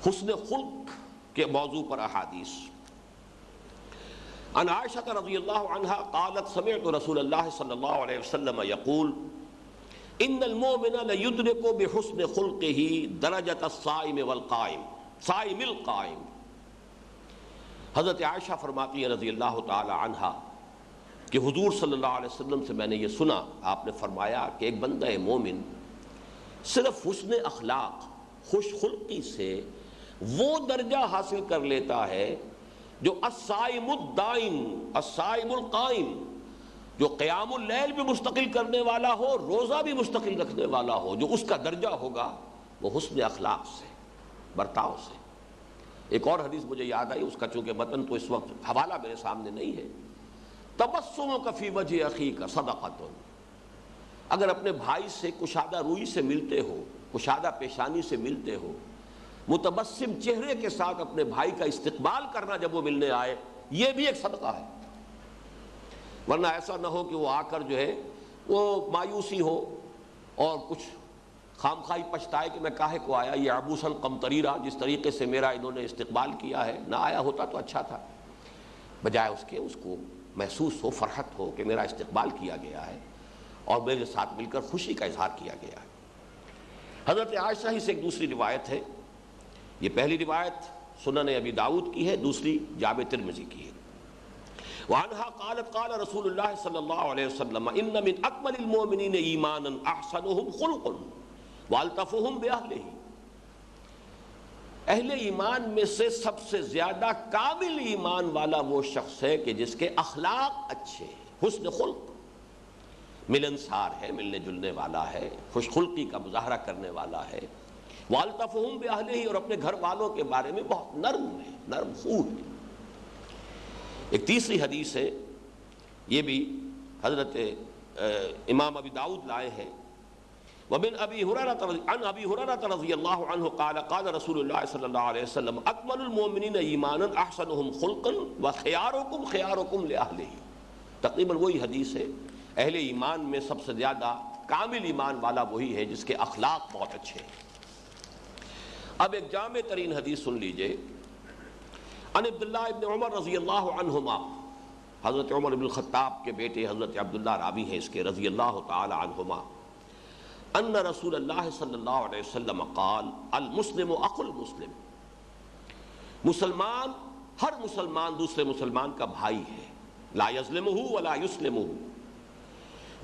حسن خلق کے موضوع پر احادیث. عن عائشہ رضی اللہ عنہا قالت سمعت رسول اللہ صلی اللہ علیہ وسلم یقول ان المؤمن لیدرک بحسن خلقہ درجۃ الصائم والقائم صائم القائم. حضرت عائشہ فرماتی ہیں رضی اللہ تعالی عنہا کہ حضور صلی اللہ علیہ وسلم سے میں نے یہ سنا، آپ نے فرمایا کہ ایک بندہ مومن صرف حسن اخلاق، خوش خلقی سے وہ درجہ حاصل کر لیتا ہے جو الصائم الدائم الصائم القائم، جو قیام اللیل بھی مستقل کرنے والا ہو، روزہ بھی مستقل رکھنے والا ہو، جو اس کا درجہ ہوگا وہ حسن اخلاق سے، برتاؤ سے. ایک اور حدیث مجھے یاد آئی، اس کا چونکہ متن تو اس وقت حوالہ میرے سامنے نہیں ہے. تبسمک فی وجہ اخیک صدقۃ، اگر اپنے بھائی سے کشادہ روئی سے ملتے ہو، کشادہ پیشانی سے ملتے ہو، متبسم چہرے کے ساتھ اپنے بھائی کا استقبال کرنا جب وہ ملنے آئے، یہ بھی ایک صدقہ ہے. ورنہ ایسا نہ ہو کہ وہ آ کر جو ہے وہ مایوسی ہو اور کچھ خام خواہی پچھتائے کہ میں کاہے کو آیا، یہ عبوساً قمطریرا، جس طریقے سے میرا انہوں نے استقبال کیا ہے، نہ آیا ہوتا تو اچھا تھا. بجائے اس کے اس کو محسوس ہو، فرحت ہو کہ میرا استقبال کیا گیا ہے اور میرے ساتھ مل کر خوشی کا اظہار کیا گیا ہے. حضرت عائشہ ہی سے ایک دوسری روایت ہے، یہ پہلی روایت سنن ابی داؤد کی ہے، دوسری جامع ترمذی کی ہے. وعنہا قالت قال رسول اللہ صلی اللہ علیہ وسلم ان من اکمل المؤمنین ایمانا احسنهم خلقا والطفهم باہلہ. اہل ایمان میں سے سب سے زیادہ کامل ایمان والا وہ شخص ہے کہ جس کے اخلاق اچھے ہیں، حسن خلق، ملنسار ہے، ملنے جلنے والا ہے، خوش خلقی کا مظاہرہ کرنے والا ہے. والطفهم باہلہ، اور اپنے گھر والوں کے بارے میں بہت نرم ہے، نرم خوی ہے. ایک تیسری حدیث ہے، یہ بھی حضرت امام ابی داؤد لائے ہیں، ومن ابی ہریرہ رضی اللہ عنہ قال قال رسول اللہ صلی اللہ علیہ وسلم اکمل المؤمنین ایمانا احسنهم خلقا وخیارکم خیارکم لأہلہ. تقریباً وہی حدیث ہے، اہل ایمان میں سب سے زیادہ کامل ایمان والا وہی ہے جس کے اخلاق بہت اچھے ہیں. اب ایک جامع ترین حدیث سن لیجئے. عن عبداللہ ابن عمر رضی اللہ عنہما، حضرت عمر بن الخطاب کے بیٹے حضرت عبداللہ راوی ہیں اس کے رضی اللہ تعالی عنہما، ان رسول اللہ صلی اللہ علیہ وسلم قال المسلم اخو المسلم. مسلمان، ہر مسلمان دوسرے مسلمان کا بھائی ہے. لا یظلمہ ولا یسلمہ،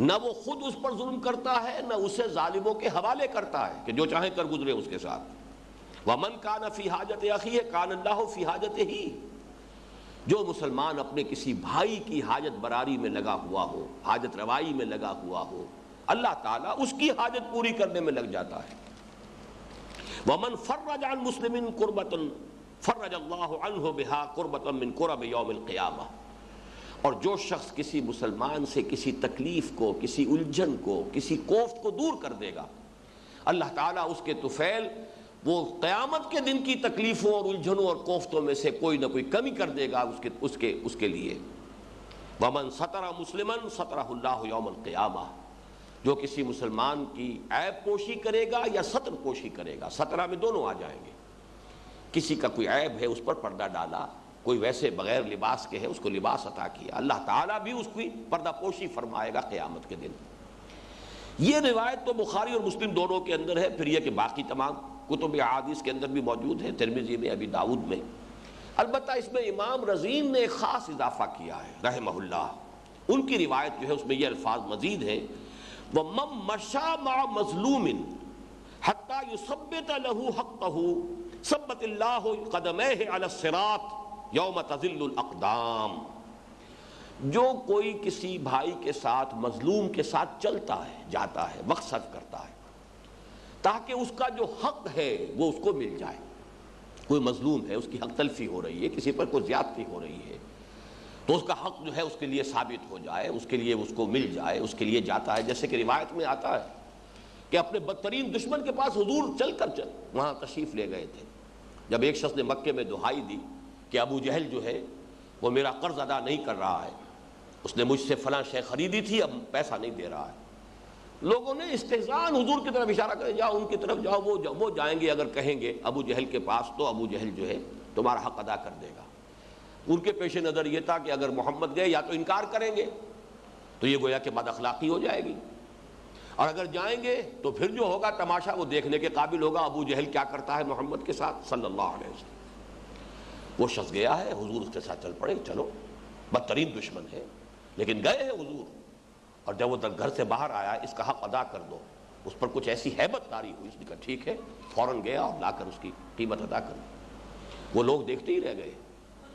نہ وہ خود اس پر ظلم کرتا ہے نہ اسے ظالموں کے حوالے کرتا ہے کہ جو چاہیں کر گزرے اس کے ساتھ. ومن کان فی حاجت اخیہ کان اللہ فی حاجتہ، جو مسلمان اپنے کسی بھائی کی حاجت براری میں لگا ہوا ہو، حاجت روائی میں لگا ہوا ہو، اللہ تعالیٰ اس کی حاجت پوری کرنے میں لگ جاتا ہے. ومن فرج عن مسلم کربۃ فرج اللہ عنہ بہا کربۃ من کرب یوم القیامہ، اور جو شخص کسی مسلمان سے کسی تکلیف کو، کسی الجھن کو، کسی کوفت کو دور کر دے گا، اللہ تعالیٰ اس کے طفیل وہ قیامت کے دن کی تکلیفوں اور الجھنوں اور کوفتوں میں سے کوئی نہ کوئی کمی کر دے گا اس کے لیے. ومن ستر مسلما سترہ اللہ یوم القیامہ، جو کسی مسلمان کی عیب پوشی کرے گا یا ستر پوشی کرے گا، سترہ میں دونوں آ جائیں گے. کسی کا کوئی عیب ہے اس پر پردہ ڈالا، کوئی ویسے بغیر لباس کے ہے اس کو لباس عطا کیا، اللہ تعالیٰ بھی اس کی پردہ پوشی فرمائے گا قیامت کے دن. یہ روایت تو بخاری اور مسلم دونوں کے اندر ہے، پھر یہ کہ باقی تمام کتب احادیث کے اندر بھی موجود ہے، ترمذی میں، ابی داؤد میں. البتہ اس میں امام رزین نے ایک خاص اضافہ کیا ہے رحمہ اللہ. ان کی روایت جو ہے اس میں یہ الفاظ مزید ہیں، وَمَن مَشَى مَعَ مَظْلُومٍ حَتَّى يُثَبِّتَ لَهُ حَقَّهُ ثَبَّتَ اللَّهُ قَدَمَيْهِ عَلَى الصِّرَاطِ يَوْمَ تَزِلُّ الْأَقْدَامُ. جو کوئی کسی بھائی کے ساتھ، مظلوم کے ساتھ چلتا ہے، جاتا ہے، وقت صرف کرتا ہے تاکہ اس کا جو حق ہے وہ اس کو مل جائے. کوئی مظلوم ہے، اس کی حق تلفی ہو رہی ہے، کسی پر کوئی زیادتی ہو رہی ہے، تو اس کا حق جو ہے اس کے لیے ثابت ہو جائے، اس کے لیے اس کو مل جائے، اس کے لیے جاتا ہے. جیسے کہ روایت میں آتا ہے کہ اپنے بدترین دشمن کے پاس حضور چل وہاں تشریف لے گئے تھے. جب ایک شخص نے مکے میں دہائی دی کہ ابو جہل جو ہے وہ میرا قرض ادا نہیں کر رہا ہے، اس نے مجھ سے فلاں شے خریدی تھی، اب پیسہ نہیں دے رہا ہے. لوگوں نے استحزان حضور کی طرف اشارہ کرے، جاؤ ان کی طرف جاؤ، وہ جائیں گے اگر کہیں گے ابو جہل کے پاس تو ابو جہل جو ہے تمہارا حق ادا کر دے گا. ان کے پیش نظر یہ تھا کہ اگر محمد گئے یا تو انکار کریں گے تو یہ گویا کہ بد اخلاقی ہو جائے گی، اور اگر جائیں گے تو پھر جو ہوگا تماشا وہ دیکھنے کے قابل ہوگا ابو جہل کیا کرتا ہے محمد کے ساتھ صلی اللہ علیہ وسلم. وہ شخص گیا ہے، حضور اس کے ساتھ چل پڑے، چلو بدترین دشمن ہے لیکن گئے ہیں حضور. اور جب وہ گھر سے باہر آیا، اس کا حق ادا کر دو، اس پر کچھ ایسی ہیبت طاری ہوئی، اس نے کہا ٹھیک ہے، فوراً گیا اور لا کر اس کی قیمت ادا کر دی. وہ لوگ دیکھتے ہی رہ گئے،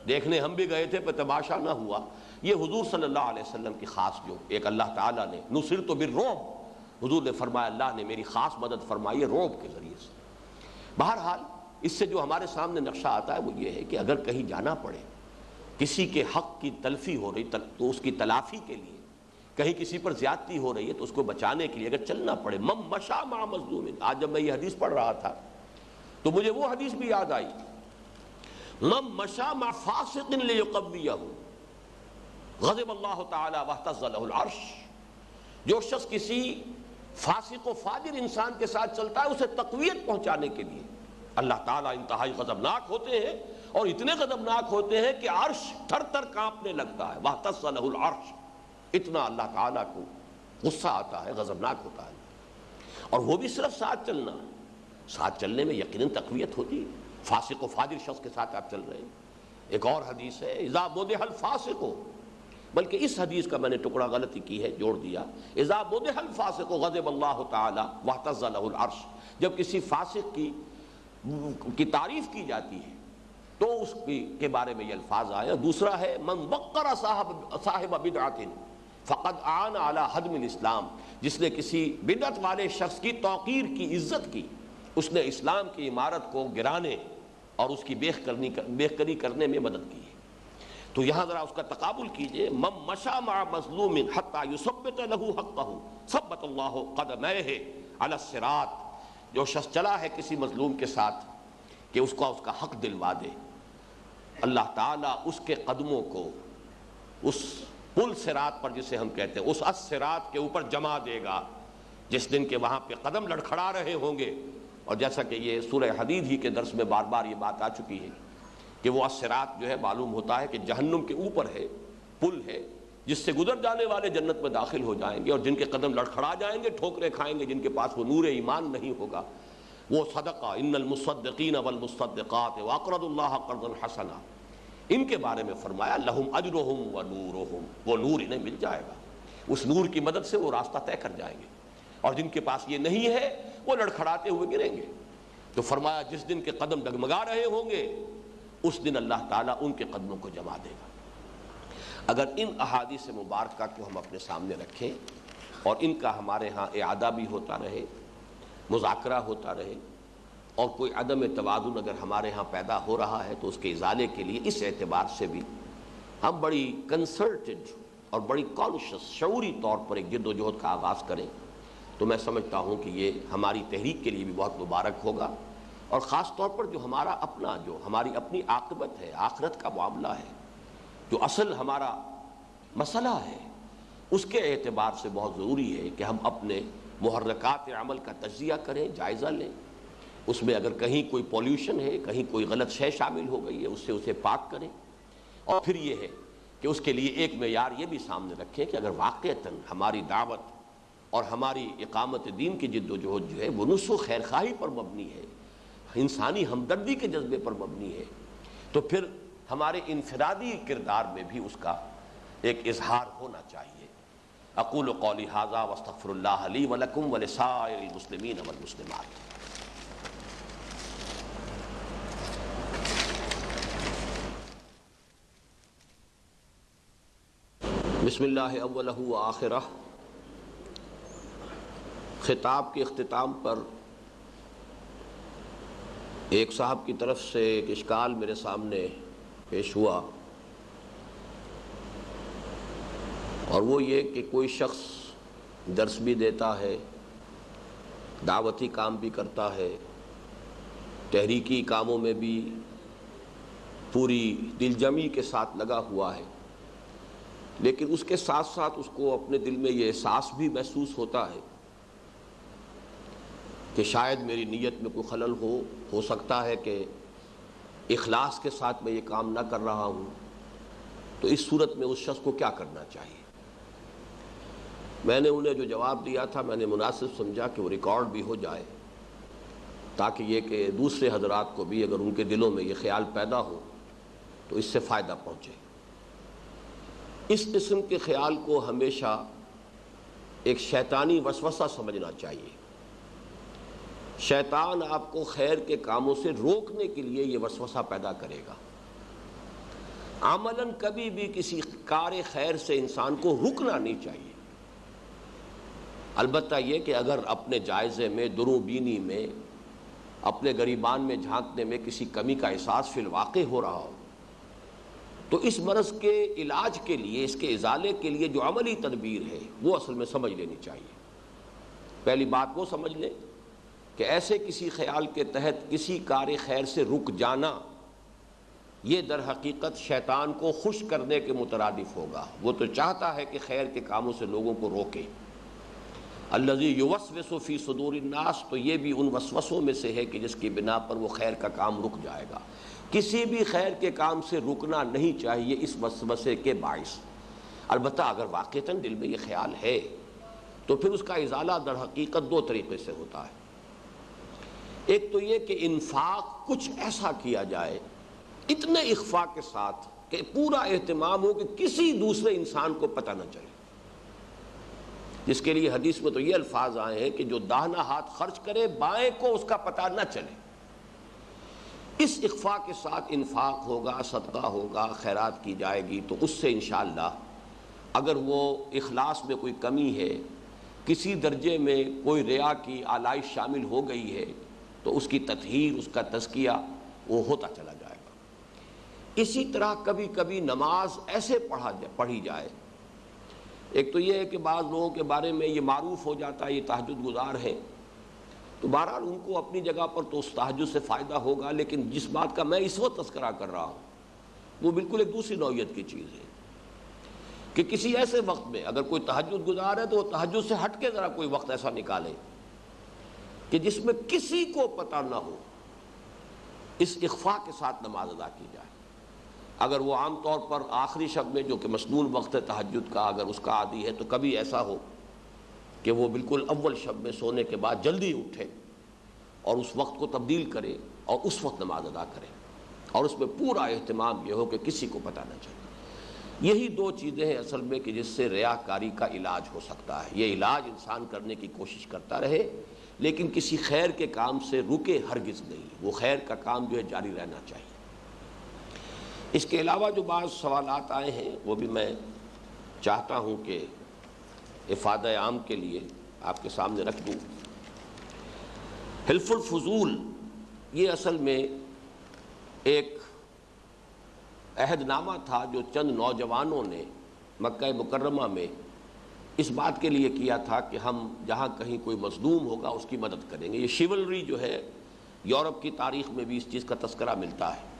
دیکھنے ہم بھی گئے تھے پر تماشا نہ ہوا. یہ حضور صلی اللہ علیہ وسلم کی خاص جو ایک اللہ تعالیٰ نے نصرت بالرعب، حضور نے فرمایا اللہ نے میری خاص مدد فرمائی ہے رعب کے ذریعے سے. بہرحال اس سے جو ہمارے سامنے نقشہ آتا ہے وہ یہ ہے کہ اگر کہیں جانا پڑے، کسی کے حق کی تلفی ہو رہی تو اس کی تلافی کے لیے، کہیں کسی پر زیادتی ہو رہی ہے تو اس کو بچانے کے لیے اگر چلنا پڑے. من مشى مع مظلوم، آج جب میں یہ حدیث پڑھ رہا تھا تو مجھے وہ حدیث بھی یاد آئی، من مشى مع فاسق لیقویہ غضب اللہ تعالی واہتز له العرش. جو شخص کسی فاسق و فاجر انسان کے ساتھ چلتا ہے اسے تقویت پہنچانے کے لیے اللہ تعالیٰ انتہائی غضبناک ہوتے ہیں، اور اتنے غضبناک ہوتے ہیں کہ عرش تھر تھر کانپنے لگتا ہے. واہتز له العرش، اتنا اللہ تعالیٰ کو غصہ آتا ہے، غضبناک ہوتا ہے. اور وہ بھی صرف ساتھ چلنا، ساتھ چلنے میں یقیناً تقویت ہوتی ہے. فاسق و فاجر شخص کے ساتھ آپ چل رہے ہیں. ایک اور حدیث ہے اذا مدح الفاسق، بلکہ اس حدیث کا میں نے ٹکڑا غلطی کی ہے، جوڑ دیا اذا مدح الفاسق غضب اللہ تعالی واہتز له العرش. جب کسی فاسق کی تعریف کی جاتی ہے تو اس کے بارے میں یہ الفاظ آئے. دوسرا ہے من وقر صاحب بدعۃ فقد آن علی ہدم الاسلام، جس نے کسی بدعت والے شخص کی توقیر کی، عزت کی، اس نے اسلام کی عمارت کو گرانے اور اس کی بیخ کری کرنے میں مدد کی ہے. تو یہاں ذرا اس کا تقابل کیجئے، من مشى مع مظلوم حتى يثبت له حقه ثبت الله قدميه على الصراط، جو شخص چلا ہے کسی مظلوم کے ساتھ کہ اس کا حق دلوا دے، اللہ تعالیٰ اس کے قدموں کو اس پل صراط پر جسے ہم کہتے ہیں اس الصراط کے اوپر جما دے گا، جس دن کے وہاں پہ قدم لڑکھڑا رہے ہوں گے۔ اور جیسا کہ یہ سورہ حدید ہی کے درس میں بار بار یہ بات آ چکی ہے کہ وہ الصراط جو ہے معلوم ہوتا ہے کہ جہنم کے اوپر ہے، پل ہے جس سے گزر جانے والے جنت میں داخل ہو جائیں گے، اور جن کے قدم لڑکھڑا جائیں گے، ٹھوکریں کھائیں گے، جن کے پاس وہ نور ایمان نہیں ہوگا، وہ صدقہ ان المصدقین والمصدقات واقرضوا اللہ قرضا حسنا، ان کے بارے میں فرمایا لہم اجرہم ونورہم، وہ نور انہیں مل جائے گا، اس نور کی مدد سے وہ راستہ طے کر جائیں گے، اور جن کے پاس یہ نہیں ہے وہ لڑکھڑاتے ہوئے گریں گے۔ تو فرمایا جس دن کے قدم ڈگمگا رہے ہوں گے اس دن اللہ تعالیٰ ان کے قدموں کو جما دے گا۔ اگر ان احادیث مبارکہ کو ہم اپنے سامنے رکھیں اور ان کا ہمارے ہاں اعادہ بھی ہوتا رہے، مذاکرہ ہوتا رہے، اور کوئی عدم توازن اگر ہمارے ہاں پیدا ہو رہا ہے تو اس کے ازالے کے لیے اس اعتبار سے بھی ہم بڑی کنسرٹڈ اور بڑی کانشس شعوری طور پر ایک جد و جہد کا آغاز کریں تو میں سمجھتا ہوں کہ یہ ہماری تحریک کے لیے بھی بہت مبارک ہوگا، اور خاص طور پر جو ہمارا اپنا جو ہماری اپنی عاقبت ہے، آخرت کا معاملہ ہے، جو اصل ہمارا مسئلہ ہے، اس کے اعتبار سے بہت ضروری ہے کہ ہم اپنے محرکات عمل کا تجزیہ کریں، جائزہ لیں، اس میں اگر کہیں کوئی پولیوشن ہے، کہیں کوئی غلط شے شامل ہو گئی ہے، اس سے اسے پاک کریں، اور پھر یہ ہے کہ اس کے لیے ایک معیار یہ بھی سامنے رکھیں کہ اگر واقعتاً ہماری دعوت اور ہماری اقامت دین کی جد و جہد جو ہے وہ نصح و خیر خواہی پر مبنی ہے، انسانی ہمدردی کے جذبے پر مبنی ہے، تو پھر ہمارے انفرادی کردار میں بھی اس کا ایک اظہار ہونا چاہیے۔ اقول قولی ھذا واستغفر اللہ لی ولکم ولسائر المسلمین والمسلمات۔ بسم اللہ اولہ و آخرہ۔ خطاب کے اختتام پر ایک صاحب کی طرف سے ایک اشکال میرے سامنے پیش ہوا، اور وہ یہ کہ کوئی شخص درس بھی دیتا ہے، دعوتی کام بھی کرتا ہے، تحریکی کاموں میں بھی پوری دل جمی کے ساتھ لگا ہوا ہے، لیکن اس کے ساتھ ساتھ اس کو اپنے دل میں یہ احساس بھی محسوس ہوتا ہے کہ شاید میری نیت میں کوئی خلل ہو سکتا ہے کہ اخلاص کے ساتھ میں یہ کام نہ کر رہا ہوں، تو اس صورت میں اس شخص کو کیا کرنا چاہیے؟ میں نے انہیں جو جواب دیا تھا میں نے مناسب سمجھا کہ وہ ریکارڈ بھی ہو جائے، تاکہ یہ کہ دوسرے حضرات کو بھی اگر ان کے دلوں میں یہ خیال پیدا ہو تو اس سے فائدہ پہنچے۔ اس قسم کے خیال کو ہمیشہ ایک شیطانی وسوسہ سمجھنا چاہیے۔ شیطان آپ کو خیر کے کاموں سے روکنے کے لیے یہ وسوسہ پیدا کرے گا۔ عملاً کبھی بھی کسی کار خیر سے انسان کو رکنا نہیں چاہیے، البتہ یہ کہ اگر اپنے جائزے میں، درو بینی میں، اپنے گریبان میں جھانکنے میں کسی کمی کا احساس فی الواقع ہو رہا ہو تو اس مرض کے علاج کے لیے، اس کے ازالے کے لیے جو عملی تدبیر ہے وہ اصل میں سمجھ لینی چاہیے۔ پہلی بات وہ سمجھ لیں کہ ایسے کسی خیال کے تحت کسی کار خیر سے رک جانا یہ در حقیقت شیطان کو خوش کرنے کے مترادف ہوگا۔ وہ تو چاہتا ہے کہ خیر کے کاموں سے لوگوں کو روکے۔ الذی یوسوس فی صدور الناس، تو یہ بھی ان وسوسوں میں سے ہے کہ جس کی بنا پر وہ خیر کا کام رک جائے گا۔ کسی بھی خیر کے کام سے رکنا نہیں چاہیے اس وسوسے کے باعث، البتہ اگر واقعتاً دل میں یہ خیال ہے تو پھر اس کا ازالہ در حقیقت دو طریقے سے ہوتا ہے۔ ایک تو یہ کہ انفاق کچھ ایسا کیا جائے اتنے اخفاء کے ساتھ کہ پورا اہتمام ہو کہ کسی دوسرے انسان کو پتہ نہ چلے، جس کے لیے حدیث میں تو یہ الفاظ آئے ہیں کہ جو داہنا ہاتھ خرچ کرے بائیں کو اس کا پتہ نہ چلے۔ اس اخفاء کے ساتھ انفاق ہوگا، صدقہ ہوگا، خیرات کی جائے گی، تو اس سے انشاءاللہ اگر وہ اخلاص میں کوئی کمی ہے، کسی درجے میں کوئی ریا کی آلائش شامل ہو گئی ہے، تو اس کی تطہیر، اس کا تزکیہ وہ ہوتا چلا جائے گا۔ اسی طرح کبھی کبھی نماز ایسے پڑھی جائے. ایک تو یہ ہے کہ بعض لوگوں کے بارے میں یہ معروف ہو جاتا ہے یہ تہجد گزار ہیں، تو بہرحال ان کو اپنی جگہ پر تو اس تہجد سے فائدہ ہوگا، لیکن جس بات کا میں اس وقت تذکرہ کر رہا ہوں وہ بالکل ایک دوسری نوعیت کی چیز ہے کہ کسی ایسے وقت میں اگر کوئی تہجد گزار ہے تو وہ تہجد سے ہٹ کے ذرا کوئی وقت ایسا نکالے کہ جس میں کسی کو پتہ نہ ہو، اس اخفاء کے ساتھ نماز ادا کی جائے. اگر وہ عام طور پر آخری شب میں جو کہ مسنون وقت ہے تہجد کا اگر اس کا عادی ہے تو کبھی ایسا ہو کہ وہ بالکل اول شب میں سونے کے بعد جلدی اٹھے اور اس وقت کو تبدیل کرے اور اس وقت نماز ادا کرے، اور اس میں پورا اہتمام یہ ہو کہ کسی کو پتہ نہ چلے. یہی دو چیزیں ہیں اصل میں کہ جس سے ریاکاری کا علاج ہو سکتا ہے. یہ علاج انسان کرنے کی کوشش کرتا رہے لیکن کسی خیر کے کام سے رکے ہرگز نہیں، وہ خیر کا کام جو ہے جاری رہنا چاہیے. اس کے علاوہ جو بعض سوالات آئے ہیں وہ بھی میں چاہتا ہوں کہ افادہ عام کے لیے آپ کے سامنے رکھ دوں. حلف الفضول یہ اصل میں ایک عہد نامہ تھا جو چند نوجوانوں نے مکہ مکرمہ میں اس بات کے لیے کیا تھا کہ ہم جہاں کہیں کوئی مظلوم ہوگا اس کی مدد کریں گے. یہ شیولری جو ہے یورپ کی تاریخ میں بھی اس چیز کا تذکرہ ملتا ہے.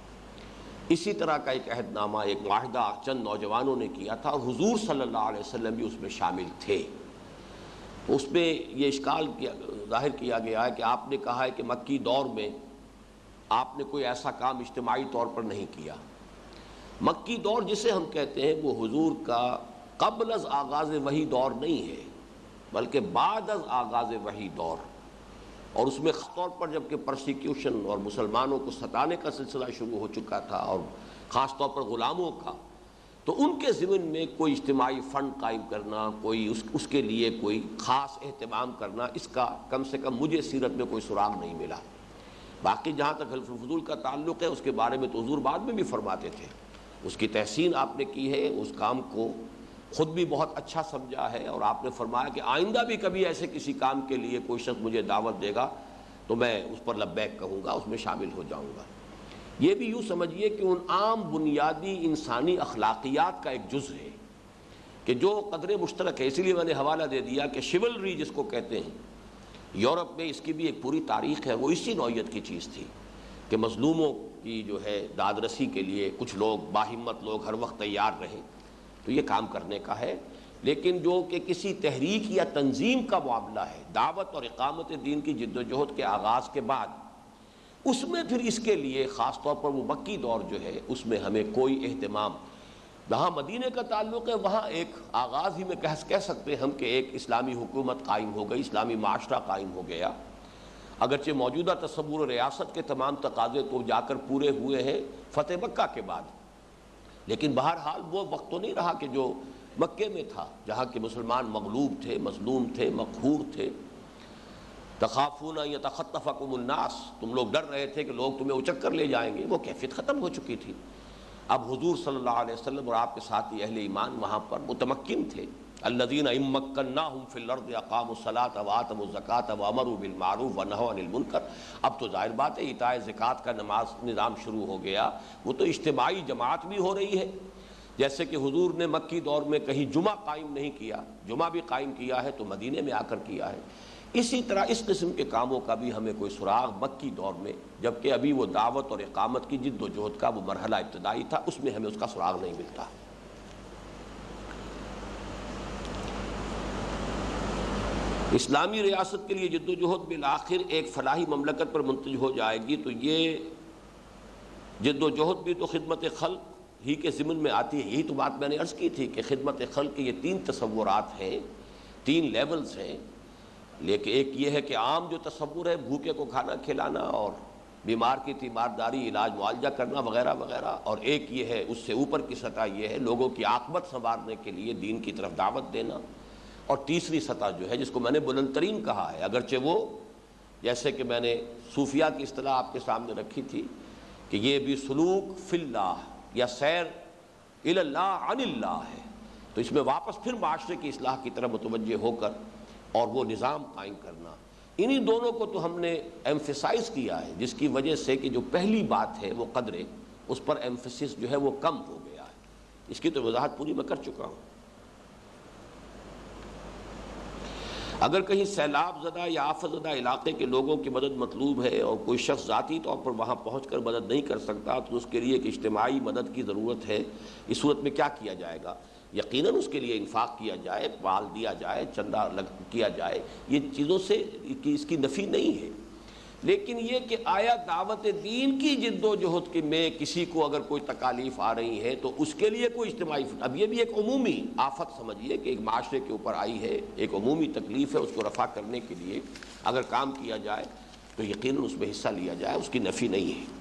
اسی طرح کا ایک عہد نامہ ایک معاہدہ چند نوجوانوں نے کیا تھا اور حضور صلی اللہ علیہ وسلم بھی اس میں شامل تھے. اس میں یہ اشکال ظاہر کیا گیا ہے کہ آپ نے کہا ہے کہ مکی دور میں آپ نے کوئی ایسا کام اجتماعی طور پر نہیں کیا. مکی دور جسے ہم کہتے ہیں وہ حضور کا قبل از آغاز وحی دور نہیں ہے بلکہ بعد از آغاز وحی دور، اور اس میں خاص طور پر جب کہ پرسیکیوشن اور مسلمانوں کو ستانے کا سلسلہ شروع ہو چکا تھا اور خاص طور پر غلاموں کا، تو ان کے ضمن میں کوئی اجتماعی فنڈ قائم کرنا، کوئی اس کے لیے کوئی خاص اہتمام کرنا، اس کا کم سے کم مجھے سیرت میں کوئی سراغ نہیں ملا. باقی جہاں تک حلف الفضول کا تعلق ہے اس کے بارے میں تو حضور بعد میں بھی فرماتے تھے، اس کی تحسین آپ نے کی ہے، اس کام کو خود بھی بہت اچھا سمجھا ہے، اور آپ نے فرمایا کہ آئندہ بھی کبھی ایسے کسی کام کے لیے کوئی شخص مجھے دعوت دے گا تو میں اس پر لبیک کہوں گا، اس میں شامل ہو جاؤں گا. یہ بھی یوں سمجھیے کہ ان عام بنیادی انسانی اخلاقیات کا ایک جز ہے کہ جو قدر مشترک ہے. اسی لیے میں نے حوالہ دے دیا کہ شیولری جس کو کہتے ہیں یورپ میں اس کی بھی ایک پوری تاریخ ہے. وہ اسی نوعیت کی چیز تھی کہ مظلوموں کی جو ہے داد رسی کے لیے کچھ لوگ باہمت لوگ ہر وقت تیار رہیں، تو یہ کام کرنے کا ہے. لیکن جو کہ کسی تحریک یا تنظیم کا معاملہ ہے، دعوت اور اقامت دین کی جد و جہد کے آغاز کے بعد، اس میں پھر اس کے لیے خاص طور پر وہ مکی دور جو ہے اس میں ہمیں کوئی اہتمام. جہاں مدینے کا تعلق ہے وہاں ایک آغاز ہی میں کہہ سکتے ہم کہ ایک اسلامی حکومت قائم ہو گئی، اسلامی معاشرہ قائم ہو گیا. اگرچہ موجودہ تصور ریاست کے تمام تقاضے تو جا کر پورے ہوئے ہیں فتح مکہ کے بعد، لیکن بہرحال وہ وقت تو نہیں رہا کہ جو مکے میں تھا، جہاں کے مسلمان مغلوب تھے، مظلوم تھے، مقہور تھے. تخافون یتخطفکم الناس، تم لوگ ڈر رہے تھے کہ لوگ تمہیں اچک کر لے جائیں گے. وہ کیفیت ختم ہو چکی تھی. اب حضور صلی اللہ علیہ وسلم اور آپ کے ساتھی اہل ایمان وہاں پر متمکن تھے. الذین ان مکناہم فی الارض اقاموا الصلاۃ وآتوا الزکاۃ وامروا بالمعروف ونہوا عن المنکر. اب تو ظاہر بات ہے ایتاء زکوٰۃ کا نظام شروع ہو گیا. وہ تو اجتماعی جماعت بھی ہو رہی ہے، جیسے کہ حضور نے مکی دور میں کہیں جمعہ قائم نہیں کیا، جمعہ بھی قائم کیا ہے تو مدینے میں آ کر کیا ہے. اسی طرح اس قسم کے کاموں کا بھی ہمیں کوئی سراغ مکی دور میں، جبکہ ابھی وہ دعوت اور اقامت کی جد و جہد کا وہ مرحلہ ابتدائی تھا، اس میں ہمیں اس کا سراغ نہیں ملتا. اسلامی ریاست کے لیے جد و جہد بالآخر ایک فلاحی مملکت پر منتج ہو جائے گی تو یہ جد و جہد بھی تو خدمت خلق ہی کے ضمن میں آتی ہے. یہی تو بات میں نے عرض کی تھی کہ خدمت خلق کے یہ 3 تصورات ہیں، 3 لیولز ہیں. لیکن ایک یہ ہے کہ عام جو تصور ہے بھوکے کو کھانا کھلانا اور بیمار کی تیمارداری، علاج معالجہ کرنا وغیرہ وغیرہ، اور ایک یہ ہے اس سے اوپر کی سطح یہ ہے لوگوں کی عاقبت سنوارنے کے لیے دین کی طرف دعوت دینا. اور تیسری سطح جو ہے جس کو میں نے بلند ترین کہا ہے، اگرچہ وہ جیسے کہ میں نے صوفیہ کی اصطلاح آپ کے سامنے رکھی تھی کہ یہ بھی سلوک فی اللہ یا سیر الی اللہ عن اللہ ہے، تو اس میں واپس پھر معاشرے کی اصلاح کی طرف متوجہ ہو کر اور وہ نظام قائم کرنا. انہی دونوں کو تو ہم نے ایمفیسائز کیا ہے، جس کی وجہ سے کہ جو پہلی بات ہے وہ قدر اس پر ایمفیسس جو ہے وہ کم ہو گیا ہے. اس کی تو وضاحت پوری میں کر چکا ہوں. اگر کہیں سیلاب زدہ یا آفت زدہ علاقے کے لوگوں کی مدد مطلوب ہے اور کوئی شخص ذاتی طور پر وہاں پہنچ کر مدد نہیں کر سکتا تو اس کے لیے ایک اجتماعی مدد کی ضرورت ہے. اس صورت میں کیا کیا جائے گا؟ یقیناً اس کے لیے انفاق کیا جائے، مال دیا جائے، چندہ کیا جائے. یہ چیزوں سے اس کی نفی نہیں ہے، لیکن یہ کہ آیا دعوت دین کی جد و جہد کے میں کسی کو اگر کوئی تکالیف آ رہی ہے تو اس کے لیے کوئی اجتماعی اب یہ بھی ایک عمومی آفت سمجھیے کہ ایک معاشرے کے اوپر آئی ہے، ایک عمومی تکلیف ہے، اس کو رفع کرنے کے لیے اگر کام کیا جائے تو یقیناً اس میں حصہ لیا جائے، اس کی نفی نہیں ہے.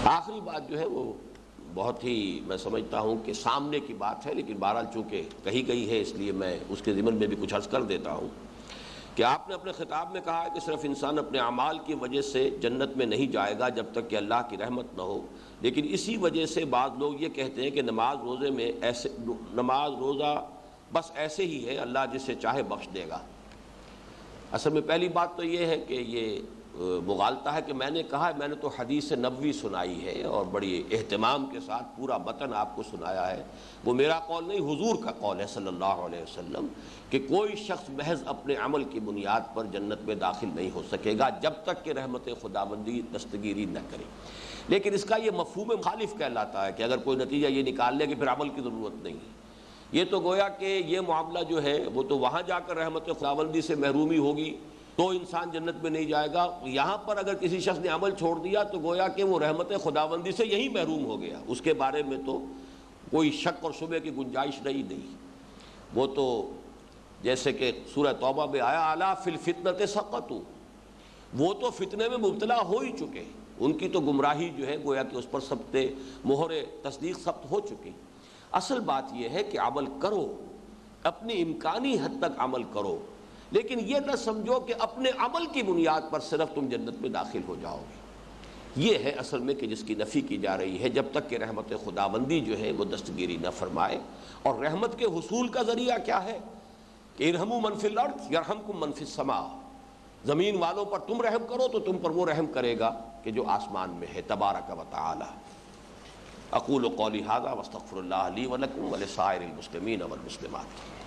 آخری بات جو ہے وہ بہت ہی میں سمجھتا ہوں کہ سامنے کی بات ہے، لیکن بہرحال چونکہ کہی گئی ہے اس لیے میں اس کے ضمن میں بھی کچھ عرض کر دیتا ہوں کہ آپ نے اپنے خطاب میں کہا ہے کہ صرف انسان اپنے اعمال کی وجہ سے جنت میں نہیں جائے گا جب تک کہ اللہ کی رحمت نہ ہو. لیکن اسی وجہ سے بعض لوگ یہ کہتے ہیں کہ نماز روزہ بس ایسے ہی ہے، اللہ جسے چاہے بخش دے گا. اصل میں پہلی بات تو یہ ہے کہ یہ مغالطہ ہے کہ میں نے کہا میں نے تو حدیث نبوی سنائی ہے اور بڑی اہتمام کے ساتھ پورا متن آپ کو سنایا ہے. وہ میرا قول نہیں، حضور کا قول ہے صلی اللہ علیہ وسلم کہ کوئی شخص محض اپنے عمل کی بنیاد پر جنت میں داخل نہیں ہو سکے گا جب تک کہ رحمت خداوندی دستگیری نہ کرے. لیکن اس کا یہ مفہوم مخالف کہلاتا ہے کہ اگر کوئی نتیجہ یہ نکال لے کہ پھر عمل کی ضرورت نہیں ہے. یہ تو گویا کہ یہ معاملہ جو ہے وہ تو وہاں جا کر رحمت خداوندی سے محرومی ہوگی تو انسان جنت میں نہیں جائے گا. یہاں پر اگر کسی شخص نے عمل چھوڑ دیا تو گویا کہ وہ رحمت خداوندی سے یہی محروم ہو گیا. اس کے بارے میں تو کوئی شک اور شبہ کی گنجائش رہی نہیں. وہ تو جیسے کہ سورہ توبہ میں آیا الا فی الفتنۃ سقطوا، وہ تو فتنے میں مبتلا ہو ہی چکے، ان کی تو گمراہی جو ہے گویا کہ اس پر ثبت مہر تصدیق ثبت ہو چکی. اصل بات یہ ہے کہ عمل کرو، اپنی امکانی حد تک عمل کرو، لیکن یہ نہ سمجھو کہ اپنے عمل کی بنیاد پر صرف تم جنت میں داخل ہو جاؤ گے. یہ ہے اصل میں کہ جس کی نفی کی جا رہی ہے جب تک کہ رحمت خداوندی جو ہے وہ دستگیری نہ فرمائے. اور رحمت کے حصول کا ذریعہ کیا ہے کہ ارحموا من فی الارض یرحمکم من فی السماء، زمین والوں پر تم رحم کرو تو تم پر وہ رحم کرے گا کہ جو آسمان میں ہے تبارک و تعالی. اقول قولی ھذا واستغفر اللہ لی ولکم ولسائر المسلمین والمسلمات.